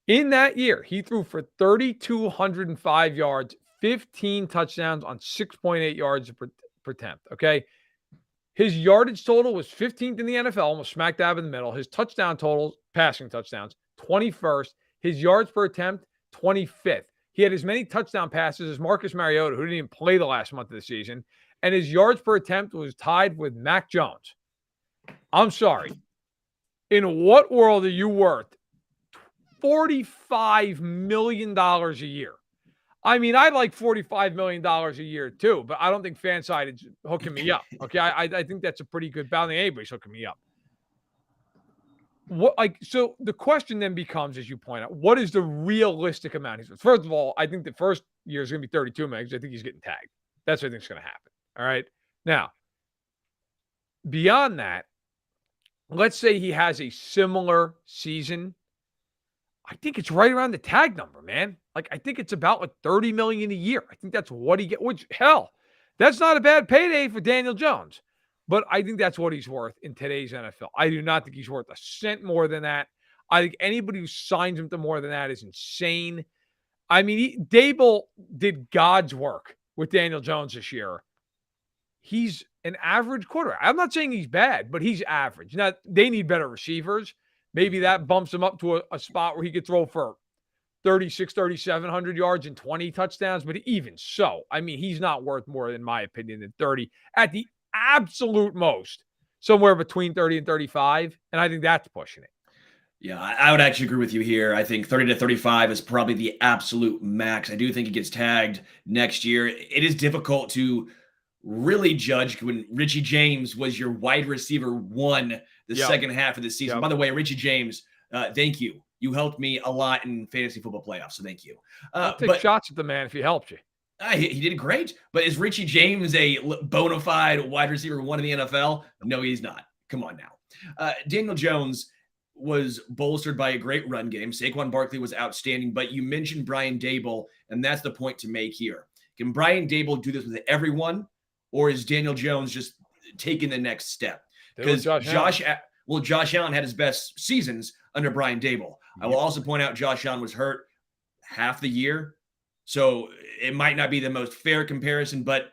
S2: In that year, he threw for 3,205 yards, 15 touchdowns on 6.8 yards per attempt, okay? His yardage total was 15th in the NFL, almost smack dab in the middle. His touchdown totals, passing touchdowns, 21st. His yards per attempt, 25th. He had as many touchdown passes as Marcus Mariota, who didn't even play the last month of the season. And his yards per attempt was tied with Mac Jones. I'm sorry. In what world are you worth $45 million a year? I mean, I'd like $45 million a year too, but I don't think Fanside is hooking me up. Okay, I think that's a pretty good balance. Anybody's hooking me up. So the question then becomes, as you point out, what is the realistic amount? First of all, I think the first year is going to be 32 million because I think he's getting tagged. That's what I think is going to happen. All right. Now, beyond that, let's say he has a similar season. I think it's right around the tag number, man. Like, I think it's about like 30 million a year. I think that's what he gets, which, hell, that's not a bad payday for Daniel Jones. But I think that's what he's worth in today's NFL. I do not think he's worth a cent more than that. I think anybody who signs him to more than that is insane. I mean, Dable did God's work with Daniel Jones this year. He's an average quarterback. I'm not saying he's bad, but he's average. Now, they need better receivers. Maybe that bumps him up to a spot where he could throw for 36, 3,700 yards and 20 touchdowns. But even so, I mean, he's not worth more, in my opinion, than 30 at the absolute most, somewhere between 30 and 35. And I think that's pushing it.
S1: Yeah, I would actually agree with you here. I think 30 to 35 is probably the absolute max. I do think he gets tagged next year. It is difficult to really judge when Richie James was your wide receiver 1 the second half of the season. By the way, Richie James, thank you. You helped me a lot in fantasy football playoffs, so thank you.
S2: I'll take shots at the man if he helped you.
S1: He did great, but is Richie James a bona fide wide receiver 1 in the NFL? No, he's not. Come on now. Daniel Jones was bolstered by a great run game. Saquon Barkley was outstanding, but you mentioned Brian Dable, and that's the point to make here. Can Brian Dable do this with everyone, or is Daniel Jones just taking the next step? Because Josh Allen had his best seasons under Brian Dable. I will also point out Josh Allen was hurt half the year. So it might not be the most fair comparison, but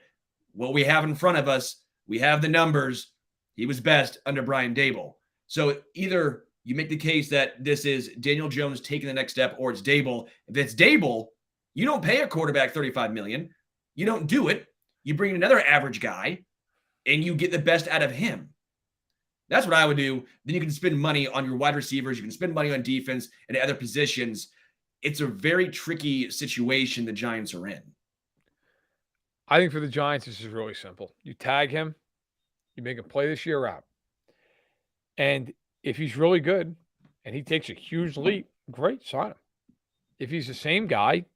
S1: what we have in front of us, we have the numbers. He was best under Brian Dable. So either you make the case that this is Daniel Jones taking the next step, or it's Dable. If it's Dable, you don't pay a quarterback $35 million. You don't do it. You bring in another average guy, and you get the best out of him. That's what I would do. Then you can spend money on your wide receivers. You can spend money on defense and other positions. It's a very tricky situation the Giants are in.
S2: I think for the Giants, this is really simple. You tag him, you make him play this year out. And if he's really good and he takes a huge leap, great, sign him. If he's the same guy,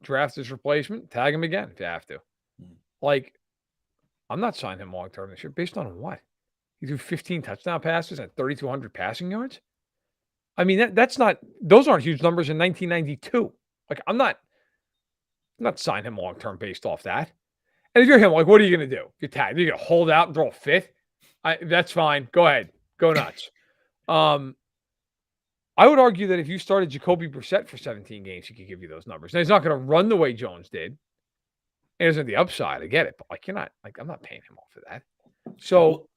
S2: draft his replacement, tag him again if you have to. Like, I'm not signing him long term this year. Based on what? He threw 15 touchdown passes and 3,200 passing yards. I mean, that's not; those aren't huge numbers in 1992. Like, I'm not signing him long term based off that. And if you're him, like, what are you going to do? You're tagged. You're going to hold out and throw a fifth. That's fine. Go ahead. Go nuts. I would argue that if you started Jacoby Brissett for 17 games, he could give you those numbers. Now, he's not going to run the way Jones did. It isn't the upside. I get it. But, like, you're not, like, I'm not paying him off for that. So,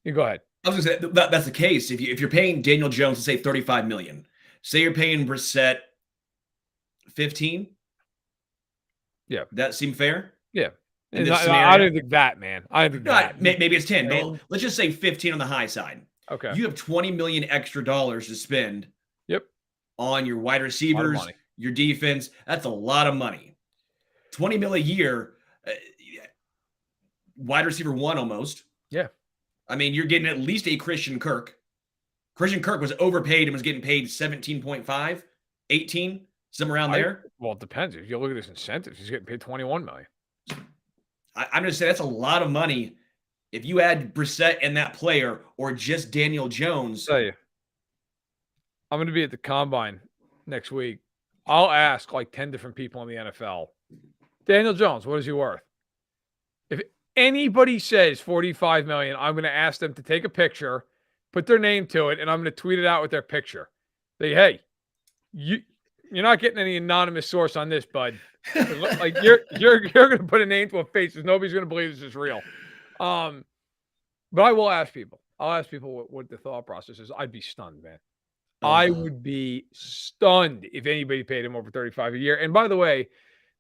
S2: you go ahead.
S1: I was going to say that's the case. If you're paying Daniel Jones, say $35 million, say you're paying Brissett 15.
S2: Yeah.
S1: That seem fair?
S2: Yeah. I don't think that, man. I don't think that.
S1: Maybe it's 10. But let's just say 15 on the high side.
S2: Okay.
S1: You have $20 million extra dollars to spend.
S2: Yep.
S1: On your wide receivers, your defense. That's a lot of money. $20 million a year, wide receiver one almost.
S2: Yeah.
S1: I mean, you're getting at least a Christian Kirk. Christian Kirk was overpaid and was getting paid 17.5, 18, somewhere around there.
S2: Well, it depends. If you look at his incentives, he's getting paid $21 million.
S1: I'm going to say that's a lot of money. If you add Brissett and that player, or just Daniel Jones.
S2: I'll tell you, I'm going to be at the Combine next week. I'll ask like 10 different people in the NFL, Daniel Jones, what is he worth? If anybody says $45 million, I'm going to ask them to take a picture, put their name to it, and I'm going to tweet it out with their picture. Say, hey, you're not getting any anonymous source on this, bud. Like you're going to put a name to a face because nobody's going to believe this is real. But I will ask people. I'll ask people what the thought process is. I'd be stunned, man. I would be stunned if anybody paid him over 35 a year. And by the way,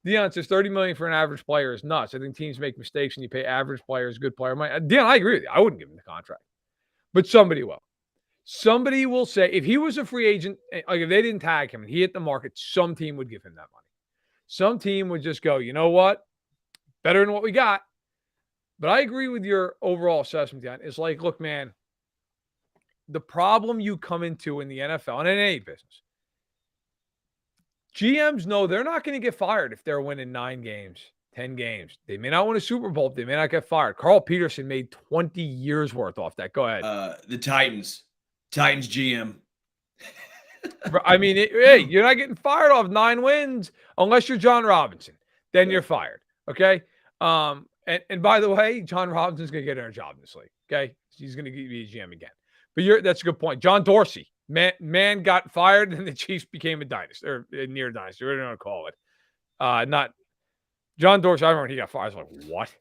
S2: Dion says $30 million for an average player is nuts. I think teams make mistakes and you pay average players, good player. Dion, I agree with you. I wouldn't give him the contract, but somebody will. Somebody will say if he was a free agent, like if they didn't tag him and he hit the market, some team would give him that money. Some team would just go, you know what? Better than what we got. But I agree with your overall assessment, Dion. It's like, look, man, the problem you come into in the NFL and in any business, GMs know they're not going to get fired if they're winning 9 games, 10 games. They may not win a Super Bowl. They may not get fired. Carl Peterson made 20 years worth off that. Go ahead.
S1: The Titans GM.
S2: I mean, hey, you're not getting fired off 9 wins unless you're John Robinson. Then you're fired. Okay. And by the way, John Robinson's going to get in a job in this league. Okay. He's going to be a GM again. But that's a good point. John Dorsey, man got fired and the Chiefs became a dynasty or a near dynasty. Whatever you want to call it. Not John Dorsey. I remember when he got fired. I was like,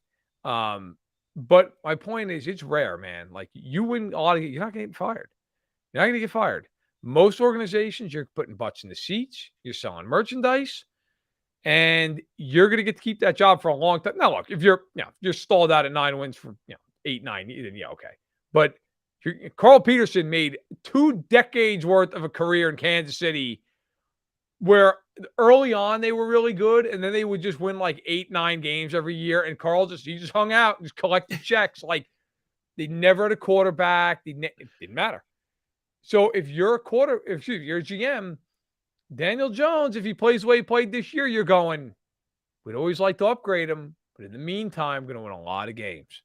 S2: what? But my point is, it's rare, man. Like you win a lot of, you're not going to get fired. You're not going to get fired. Most organizations, you're putting butts in the seats. You're selling merchandise. And you're going to get to keep that job for a long time. Now, look, if you're stalled out at 9 wins for 8, 9, then yeah, okay. But Carl Peterson made 2 decades worth of a career in Kansas City, where early on they were really good, and then they would just win like 8, 9 games every year. And Carl he just hung out, just collected checks. Like they never had a quarterback. It didn't matter. So if you're you're a GM. Daniel Jones, if he plays the way he played this year, you're going, we'd always like to upgrade him, but in the meantime, going to win a lot of games.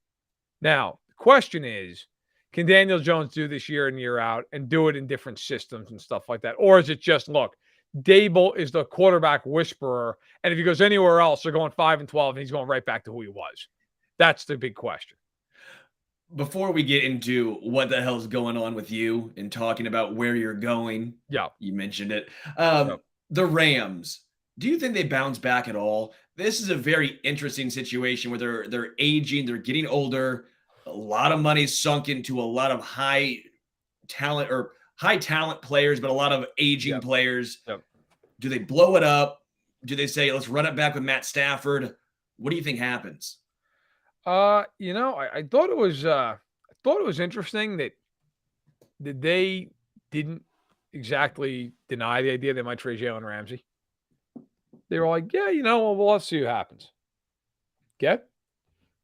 S2: Now, the question is, can Daniel Jones do this year in, year out and do it in different systems and stuff like that? Or is it just, look, Dable is the quarterback whisperer, and if he goes anywhere else, they're going 5-12, and he's going right back to who he was? That's the big question.
S1: Before we get into what the hell's going on with you and talking about where you're going, you mentioned it. The Rams, do you think they bounce back at all? This is a very interesting situation where they're aging, they're getting older, a lot of money sunk into a lot of high talent players, but a lot of aging players. Do they blow it up? Do they say, let's run it back with Matt Stafford? What do you think happens?
S2: I thought it was interesting that they didn't exactly deny the idea they might trade Jalen Ramsey. They were like, yeah, well, let's see what happens. get.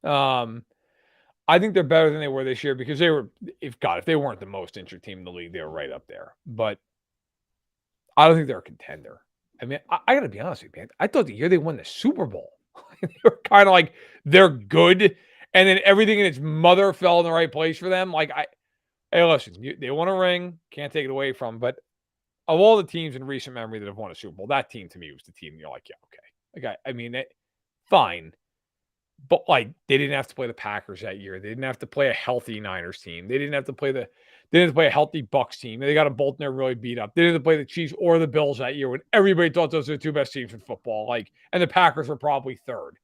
S2: I think they're better than they were this year because if they weren't the most injured team in the league, they were right up there. But I don't think they're a contender. I mean, I got to be honest with you, man. I thought the year they won the Super Bowl, they were kind of like, they're good. And then everything in its mother fell in the right place for them. Hey, listen, they won a ring. Can't take it away from them. But of all the teams in recent memory that have won a Super Bowl, that team to me was the team you're like, yeah, okay. I mean, fine. But they didn't have to play the Packers that year. They didn't have to play a healthy Niners team. They didn't have to play a healthy Bucs team. They got them both there really beat up. They didn't have to play the Chiefs or the Bills that year when everybody thought those were the two best teams in football. And the Packers were probably third.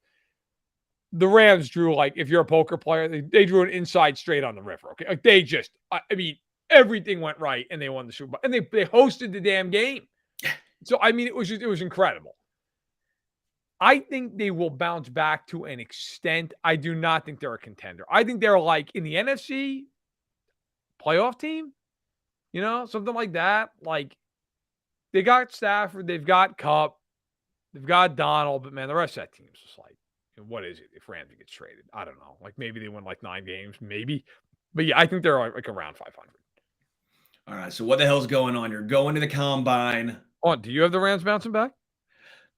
S2: The Rams drew, if you're a poker player, they drew an inside straight on the river. Okay, they just, I mean, everything went right and they won the Super Bowl and they hosted the damn game. So I mean, it was incredible. I think they will bounce back to an extent. I do not think they're a contender. I think they're in the NFC playoff team, something like that. They got Stafford, they've got Kupp, they've got Donald, but man, the rest of that team is just what is it if Ramsey gets traded? I don't know. Maybe they win 9 games, maybe. But yeah, I think they're around 500.
S1: All right, so what the hell's going on? You're going to the combine.
S2: Oh, do you have the Rams bouncing back?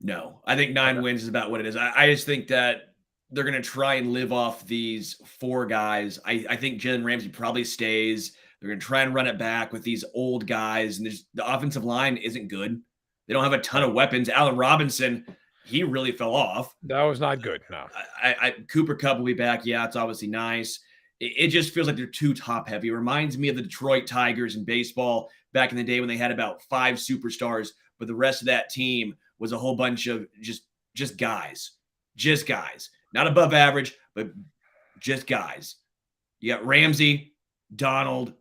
S1: No, I think 9 wins is about what it is. I just think that they're going to try and live off these 4 guys. I think Jalen Ramsey probably stays. They're going to try and run it back with these old guys. And the offensive line isn't good. They don't have a ton of weapons. Allen Robinson, he really fell off.
S2: That was not good, no.
S1: Cooper Kupp will be back. Yeah, it's obviously nice. It just feels like they're too top-heavy. It reminds me of the Detroit Tigers in baseball back in the day when they had about 5 superstars, but the rest of that team was a whole bunch of just guys. Just guys. Not above average, but just guys. You got Ramsey, Donald,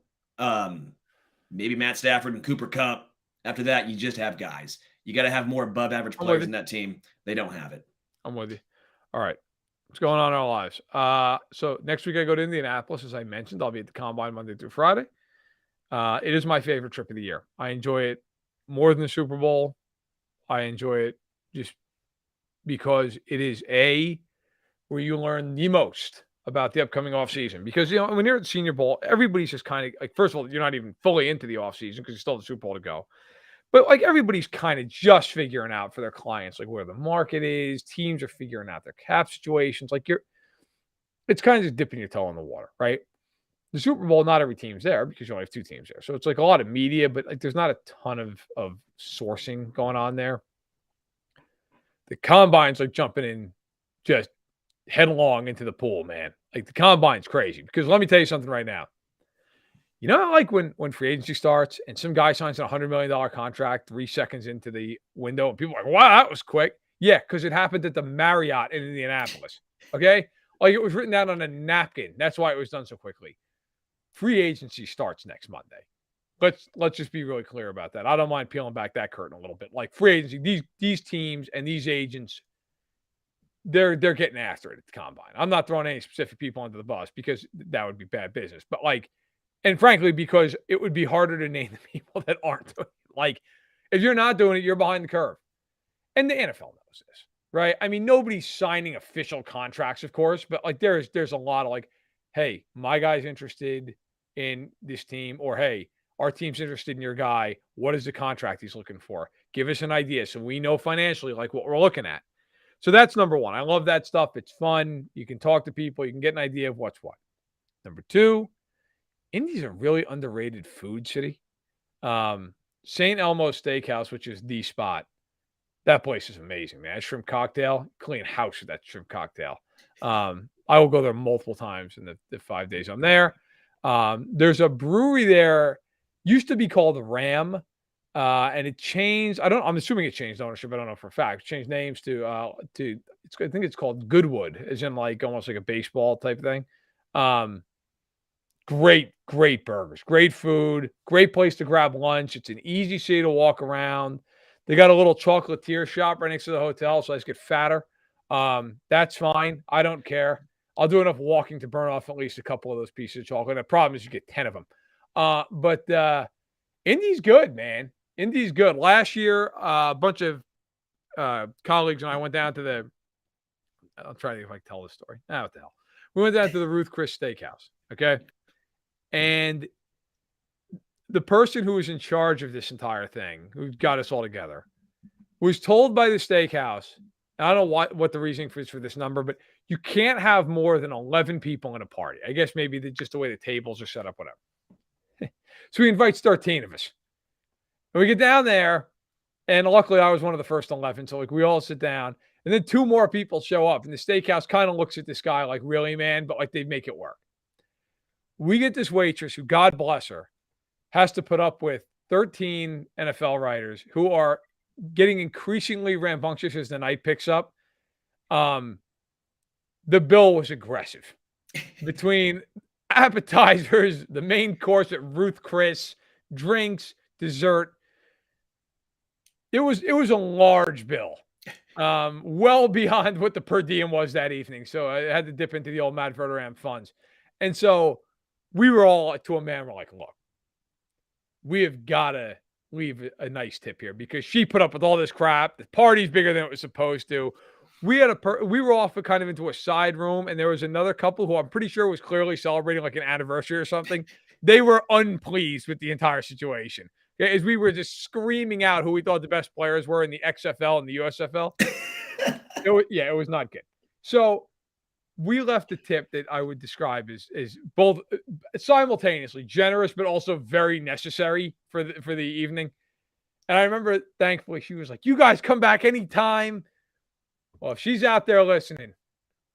S1: maybe Matt Stafford and Cooper Kupp. After that, you just have guys. You got to have more above average players in that team. They don't have it.
S2: I'm with you. All right. What's going on in our lives? So next week I go to Indianapolis, as I mentioned. I'll be at the Combine Monday through Friday. It is my favorite trip of the year. I enjoy it more than the Super Bowl. I enjoy it just because it is where you learn the most about the upcoming offseason. Because, when you're at the Senior Bowl, everybody's just kind of first of all, you're not even fully into the offseason because you still have the Super Bowl to go. But everybody's kind of just figuring out for their clients, where the market is. Teams are figuring out their cap situations. It's kind of just dipping your toe in the water, right? The Super Bowl, not every team's there because you only have 2 teams there. So it's a lot of media, but there's not a ton of sourcing going on there. The Combine's jumping in just headlong into the pool, man. The Combine's crazy because let me tell you something right now. When free agency starts and some guy signs a $100 million contract 3 seconds into the window and people are wow, that was quick. Yeah, because it happened at the Marriott in Indianapolis. Okay? It was written down on a napkin. That's why it was done so quickly. Free agency starts next Monday. Let's just be really clear about that. I don't mind peeling back that curtain a little bit. Free agency, these teams and these agents, they're getting after it at the Combine. I'm not throwing any specific people under the bus because that would be bad business. But and frankly, because it would be harder to name the people that aren't doing it. If you're not doing it, you're behind the curve. And the NFL knows this, right? I mean, nobody's signing official contracts, of course, but there's a lot of hey, my guy's interested in this team, or hey, our team's interested in your guy. What is the contract he's looking for? Give us an idea so we know financially what we're looking at. So that's number 1. I love that stuff. It's fun. You can talk to people. You can get an idea of what's what. Number 2, Indy's a really underrated food city. St. Elmo's Steakhouse, which is the spot. That place is amazing, man. Shrimp cocktail, clean house with that shrimp cocktail. I will go there multiple times in the 5 days I'm there. There's a brewery there, used to be called Ram, and it changed. I'm assuming it changed ownership. I don't know for a fact. It changed names to I think it's called Goodwood, as in almost like a baseball type thing. Great burgers, great food, great place to grab lunch. It's an easy city to walk around. They got a little chocolatier shop right next to the hotel, so I just get fatter. That's fine. I don't care. I'll do enough walking to burn off at least a couple of those pieces of chocolate. The problem is you get 10 of them. But Indy's good, man. Indy's good. Last year, a bunch of colleagues and I went down to I'll try to if I can tell this story. What the hell? We went down to the Ruth Chris Steakhouse. Okay. And the person who was in charge of this entire thing, who got us all together, was told by the steakhouse, I don't know what the reasoning for this number, but you can't have more than 11 people in a party. I guess maybe just the way the tables are set up, whatever. So he invites 13 of us. And we get down there, and luckily I was one of the first 11. So like we all sit down, and then 2 more people show up, and the steakhouse kind of looks at this guy like, really, man? But like they make it work. We get this waitress who, God bless her, has to put up with 13 NFL writers who are getting increasingly rambunctious as the night picks up. The bill was aggressive. Between appetizers, the main course at Ruth Chris, drinks, dessert. It was a large bill. Well beyond what the per diem was that evening. So I had to dip into the old Matt Verderame funds. And so we were all to a man, we're like, look, we have got to leave a nice tip here because she put up with all this crap. The party's bigger than it was supposed to. We were off kind of into a side room, and there was another couple who I'm pretty sure was clearly celebrating like an anniversary or something. They were unpleased with the entire situation. As we were just screaming out who we thought the best players were in the XFL and the USFL. It was not good. So we left a tip that I would describe as both simultaneously generous, but also very necessary for the evening. And I remember, thankfully, she was like, you guys come back anytime. Well, if she's out there listening,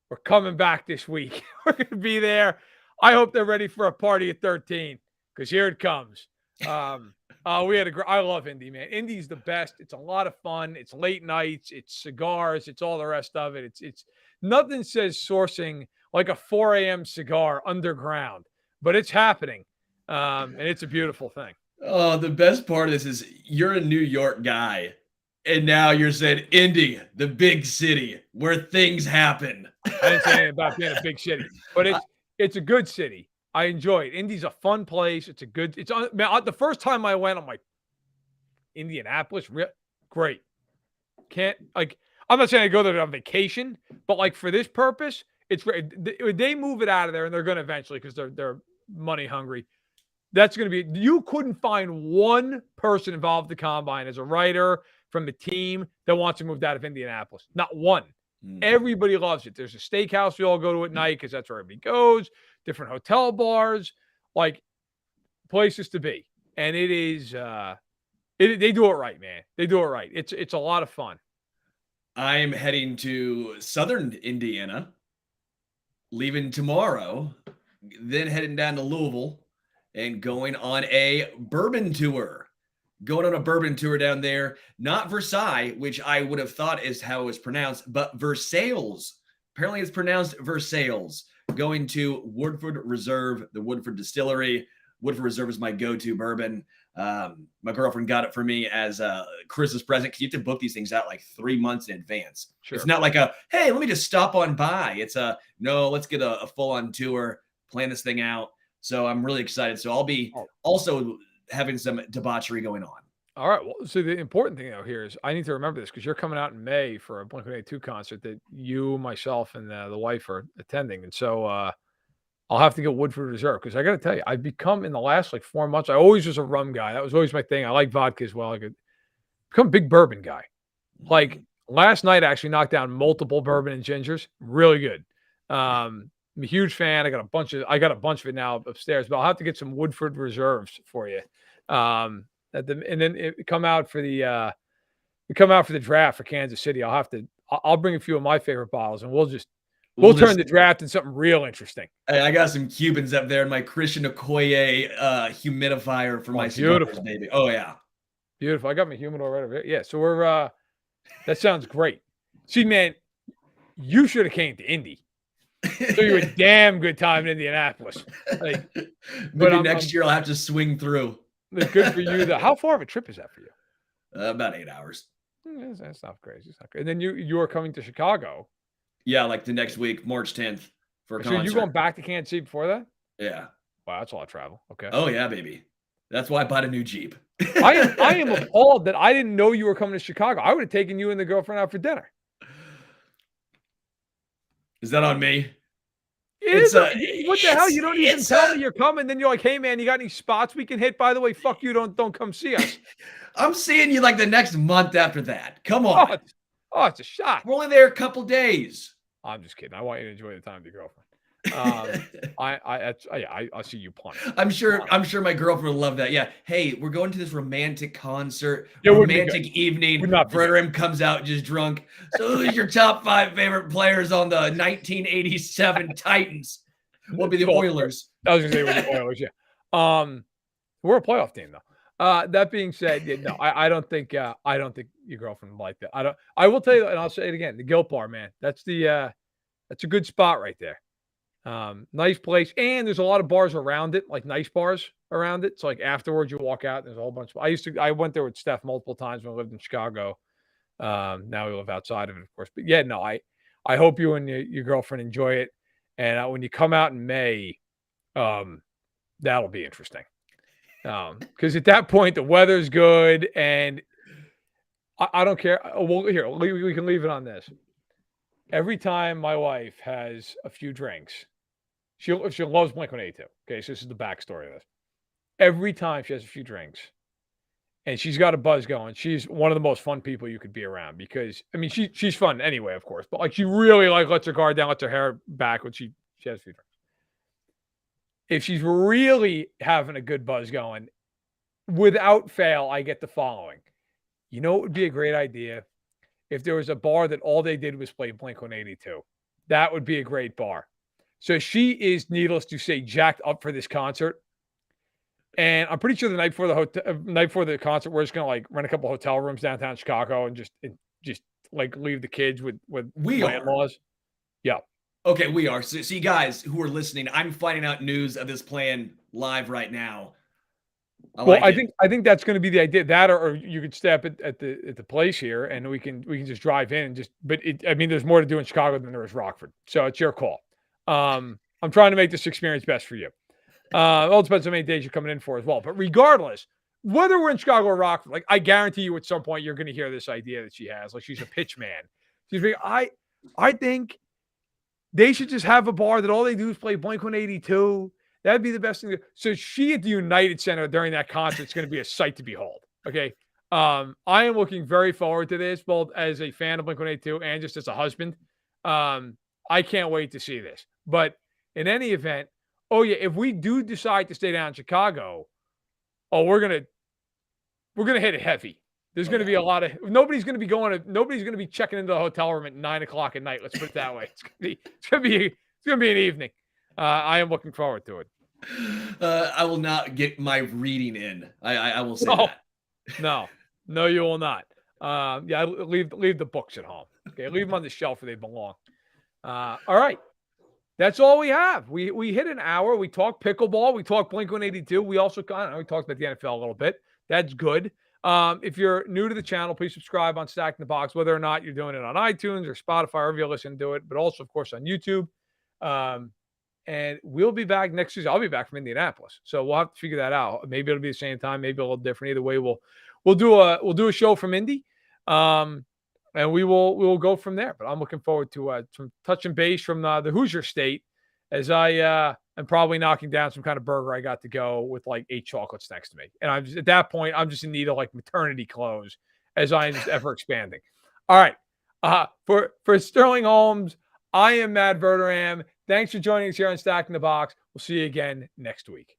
S2: we're coming back this week. We're going to be there. I hope they're ready for a party at 13 because here it comes. I love Indy, man. Indy's the best. It's a lot of fun. It's late nights. It's cigars. It's all the rest of it. It's nothing says sourcing like a 4 a.m. cigar underground, but it's happening. And it's a beautiful thing.
S1: Oh, the best part of this is you're a New York guy, and now you're saying Indy, the big city where things happen.
S2: I didn't say anything about being a big city, but it's a good city. I enjoy it. Indy's a fun place. The first time I went, I'm like, Indianapolis, great. I'm not saying I go there on vacation, but like for this purpose, it's great. They move it out of there, and they're going to eventually because they're money hungry. That's going to be. You couldn't find one person involved in the combine as a writer from the team that wants to move out of Indianapolis. Not one. Everybody loves it. There's a steakhouse we all go to at night because that's where everybody goes. Different hotel bars, like places to be, and it is. They do it right, man. They do it right. It's a lot of fun.
S1: I'm heading to Southern Indiana, leaving tomorrow, then heading down to Louisville and going on a bourbon tour. Going on a bourbon tour down there, not Versailles, which I would have thought is how it was pronounced, but Versailles. Apparently it's pronounced Versailles. Going to Woodford Reserve, the Woodford Distillery. Woodford Reserve is my go-to bourbon. My girlfriend got it for me as a Christmas present because you have to book these things out like 3 months in advance. Sure. It's not like hey, let me just stop on by. It's no, let's get a full-on tour, plan this thing out. So I'm really excited. So I'll be also having some debauchery going on.
S2: All right. Well, so the important thing out here is I need to remember this because you're coming out in May for a Blink-182 concert that you, myself, and the wife are attending. And so I'll have to get Woodford Reserve because I got to tell you, I've become in the last like 4 months, I always was a rum guy. That was always my thing. I like vodka as well. I could become a big bourbon guy. Like last night, I actually knocked down multiple bourbon and gingers. Really good. I'm a huge fan. I got a bunch of it now upstairs, but I'll have to get some Woodford Reserves for you. And then come out for the draft for Kansas City. I'll bring a few of my favorite bottles, and we'll turn the draft into something real interesting.
S1: I got some Cubans up there in my Christian Okoye humidifier for my cigars, baby. Oh yeah,
S2: beautiful. I got my humidor right over here. Yeah, so we're that sounds great. See, man, you should have came to Indy. So you a damn good time in Indianapolis.
S1: Maybe next year I'll have to swing through.
S2: Good for you. How far of a trip is that for you?
S1: About 8 hours.
S2: That's not crazy. It's not crazy. And then you are coming to Chicago.
S1: Yeah, like the next week, March 10th for a concert.
S2: So you going back to Kansas City before that?
S1: Yeah.
S2: Wow, that's a lot of travel. Okay.
S1: Oh yeah, baby. That's why I bought a new Jeep.
S2: I am appalled that I didn't know you were coming to Chicago. I would have taken you and the girlfriend out for dinner.
S1: Is that on me?
S2: What the hell? You don't even tell me you're coming. Then you're like, hey man, you got any spots we can hit? By the way, fuck you. Don't come see us.
S1: I'm seeing you like the next month after that. Come on.
S2: It's a shot.
S1: We're only there a couple days.
S2: I'm just kidding. I want you to enjoy the time with your girlfriend. I'll see you punch.
S1: I'm sure my girlfriend will love that. Yeah. Hey, we're going to this romantic concert,
S2: Yeah,
S1: romantic evening. Verderame comes out just drunk. So who's your top 5 favorite players on the 1987 Titans? Will be the Oilers.
S2: I was gonna say the Oilers, yeah. We're a playoff team though. That being said, no, I don't think your girlfriend would like that. I will tell you, and I'll say it again, the Guilt Bar, man. That's a good spot right there. Nice place, and there's a lot of bars around it, like nice bars around it. So like afterwards, you walk out, and there's a whole bunch. I went there with Steph multiple times when I lived in Chicago. Now we live outside of it, of course. But yeah, no, I hope you and your girlfriend enjoy it. And when you come out in May, that'll be interesting. Because at that point the weather's good, and I don't care. Well, here we can leave it on this. Every time my wife has a few drinks, she loves Blink-182. Okay, so this is the backstory of this. Every time she has a few drinks, and she's got a buzz going, she's one of the most fun people you could be around, because I mean she's fun anyway, of course, but like she really like lets her guard down, lets her hair back when she has a few drinks. If she's really having a good buzz going, without fail, I get the following. You know, it would be a great idea if there was a bar that all they did was play Blink-182. That would be a great bar. So she is, needless to say, jacked up for this concert. And I'm pretty sure the night before the concert, we're just gonna like rent a couple hotel rooms downtown Chicago and just like leave the kids with in-laws. Yeah.
S1: Okay, we are. So, see, guys who are listening, I'm finding out news of this plan live right now.
S2: I think that's going to be the idea. That, or you could stay up at the place here, and we can just drive in and just. But I mean, there's more to do in Chicago than there is Rockford, so it's your call. I'm trying to make this experience best for you. It all depends on how many days you're coming in for as well. But regardless, whether we're in Chicago or Rockford, like I guarantee you, at some point you're going to hear this idea that she has. Like she's a pitch man. She's like, I think they should just have a bar that all they do is play Blink-182. That'd be the best thing. So she at the United Center during that concert is going to be a sight to behold. Okay. I am looking very forward to this, both as a fan of Blink-182 and just as a husband. I can't wait to see this. But in any event, oh yeah, if we do decide to stay down in Chicago, we're gonna hit it heavy. There's going to be a lot of nobody's going to be checking into the hotel room at 9:00 at night. Let's put it that way. It's going to be an evening. I am looking forward to it.
S1: I will not get my reading in. I will say that.
S2: No, you will not. Yeah, leave the books at home. Okay, leave them on the shelf where they belong. All right, that's all we have. We hit an hour. We talked pickleball. We talked Blink-182. We also we talked about the NFL a little bit. That's good. If you're new to the channel, please subscribe on Stacking the Box, whether or not you're doing it on iTunes or Spotify, wherever you listen to it, but also, of course, on YouTube. And we'll be back next Tuesday. I'll be back from Indianapolis, so we'll have to figure that out. Maybe it'll be the same time, maybe a little different. Either way, we'll do a show from Indy, and we will go from there. But I'm looking forward to some touch and base from the Hoosier State, as I am probably knocking down some kind of burger I got to go with like 8 chocolates next to me. And I'm just, at that point, I'm just in need of like maternity clothes as I am just ever expanding. All right. For Sterling Holmes, I am Matt Verderame. Thanks for joining us here on Stacking the Box. We'll see you again next week.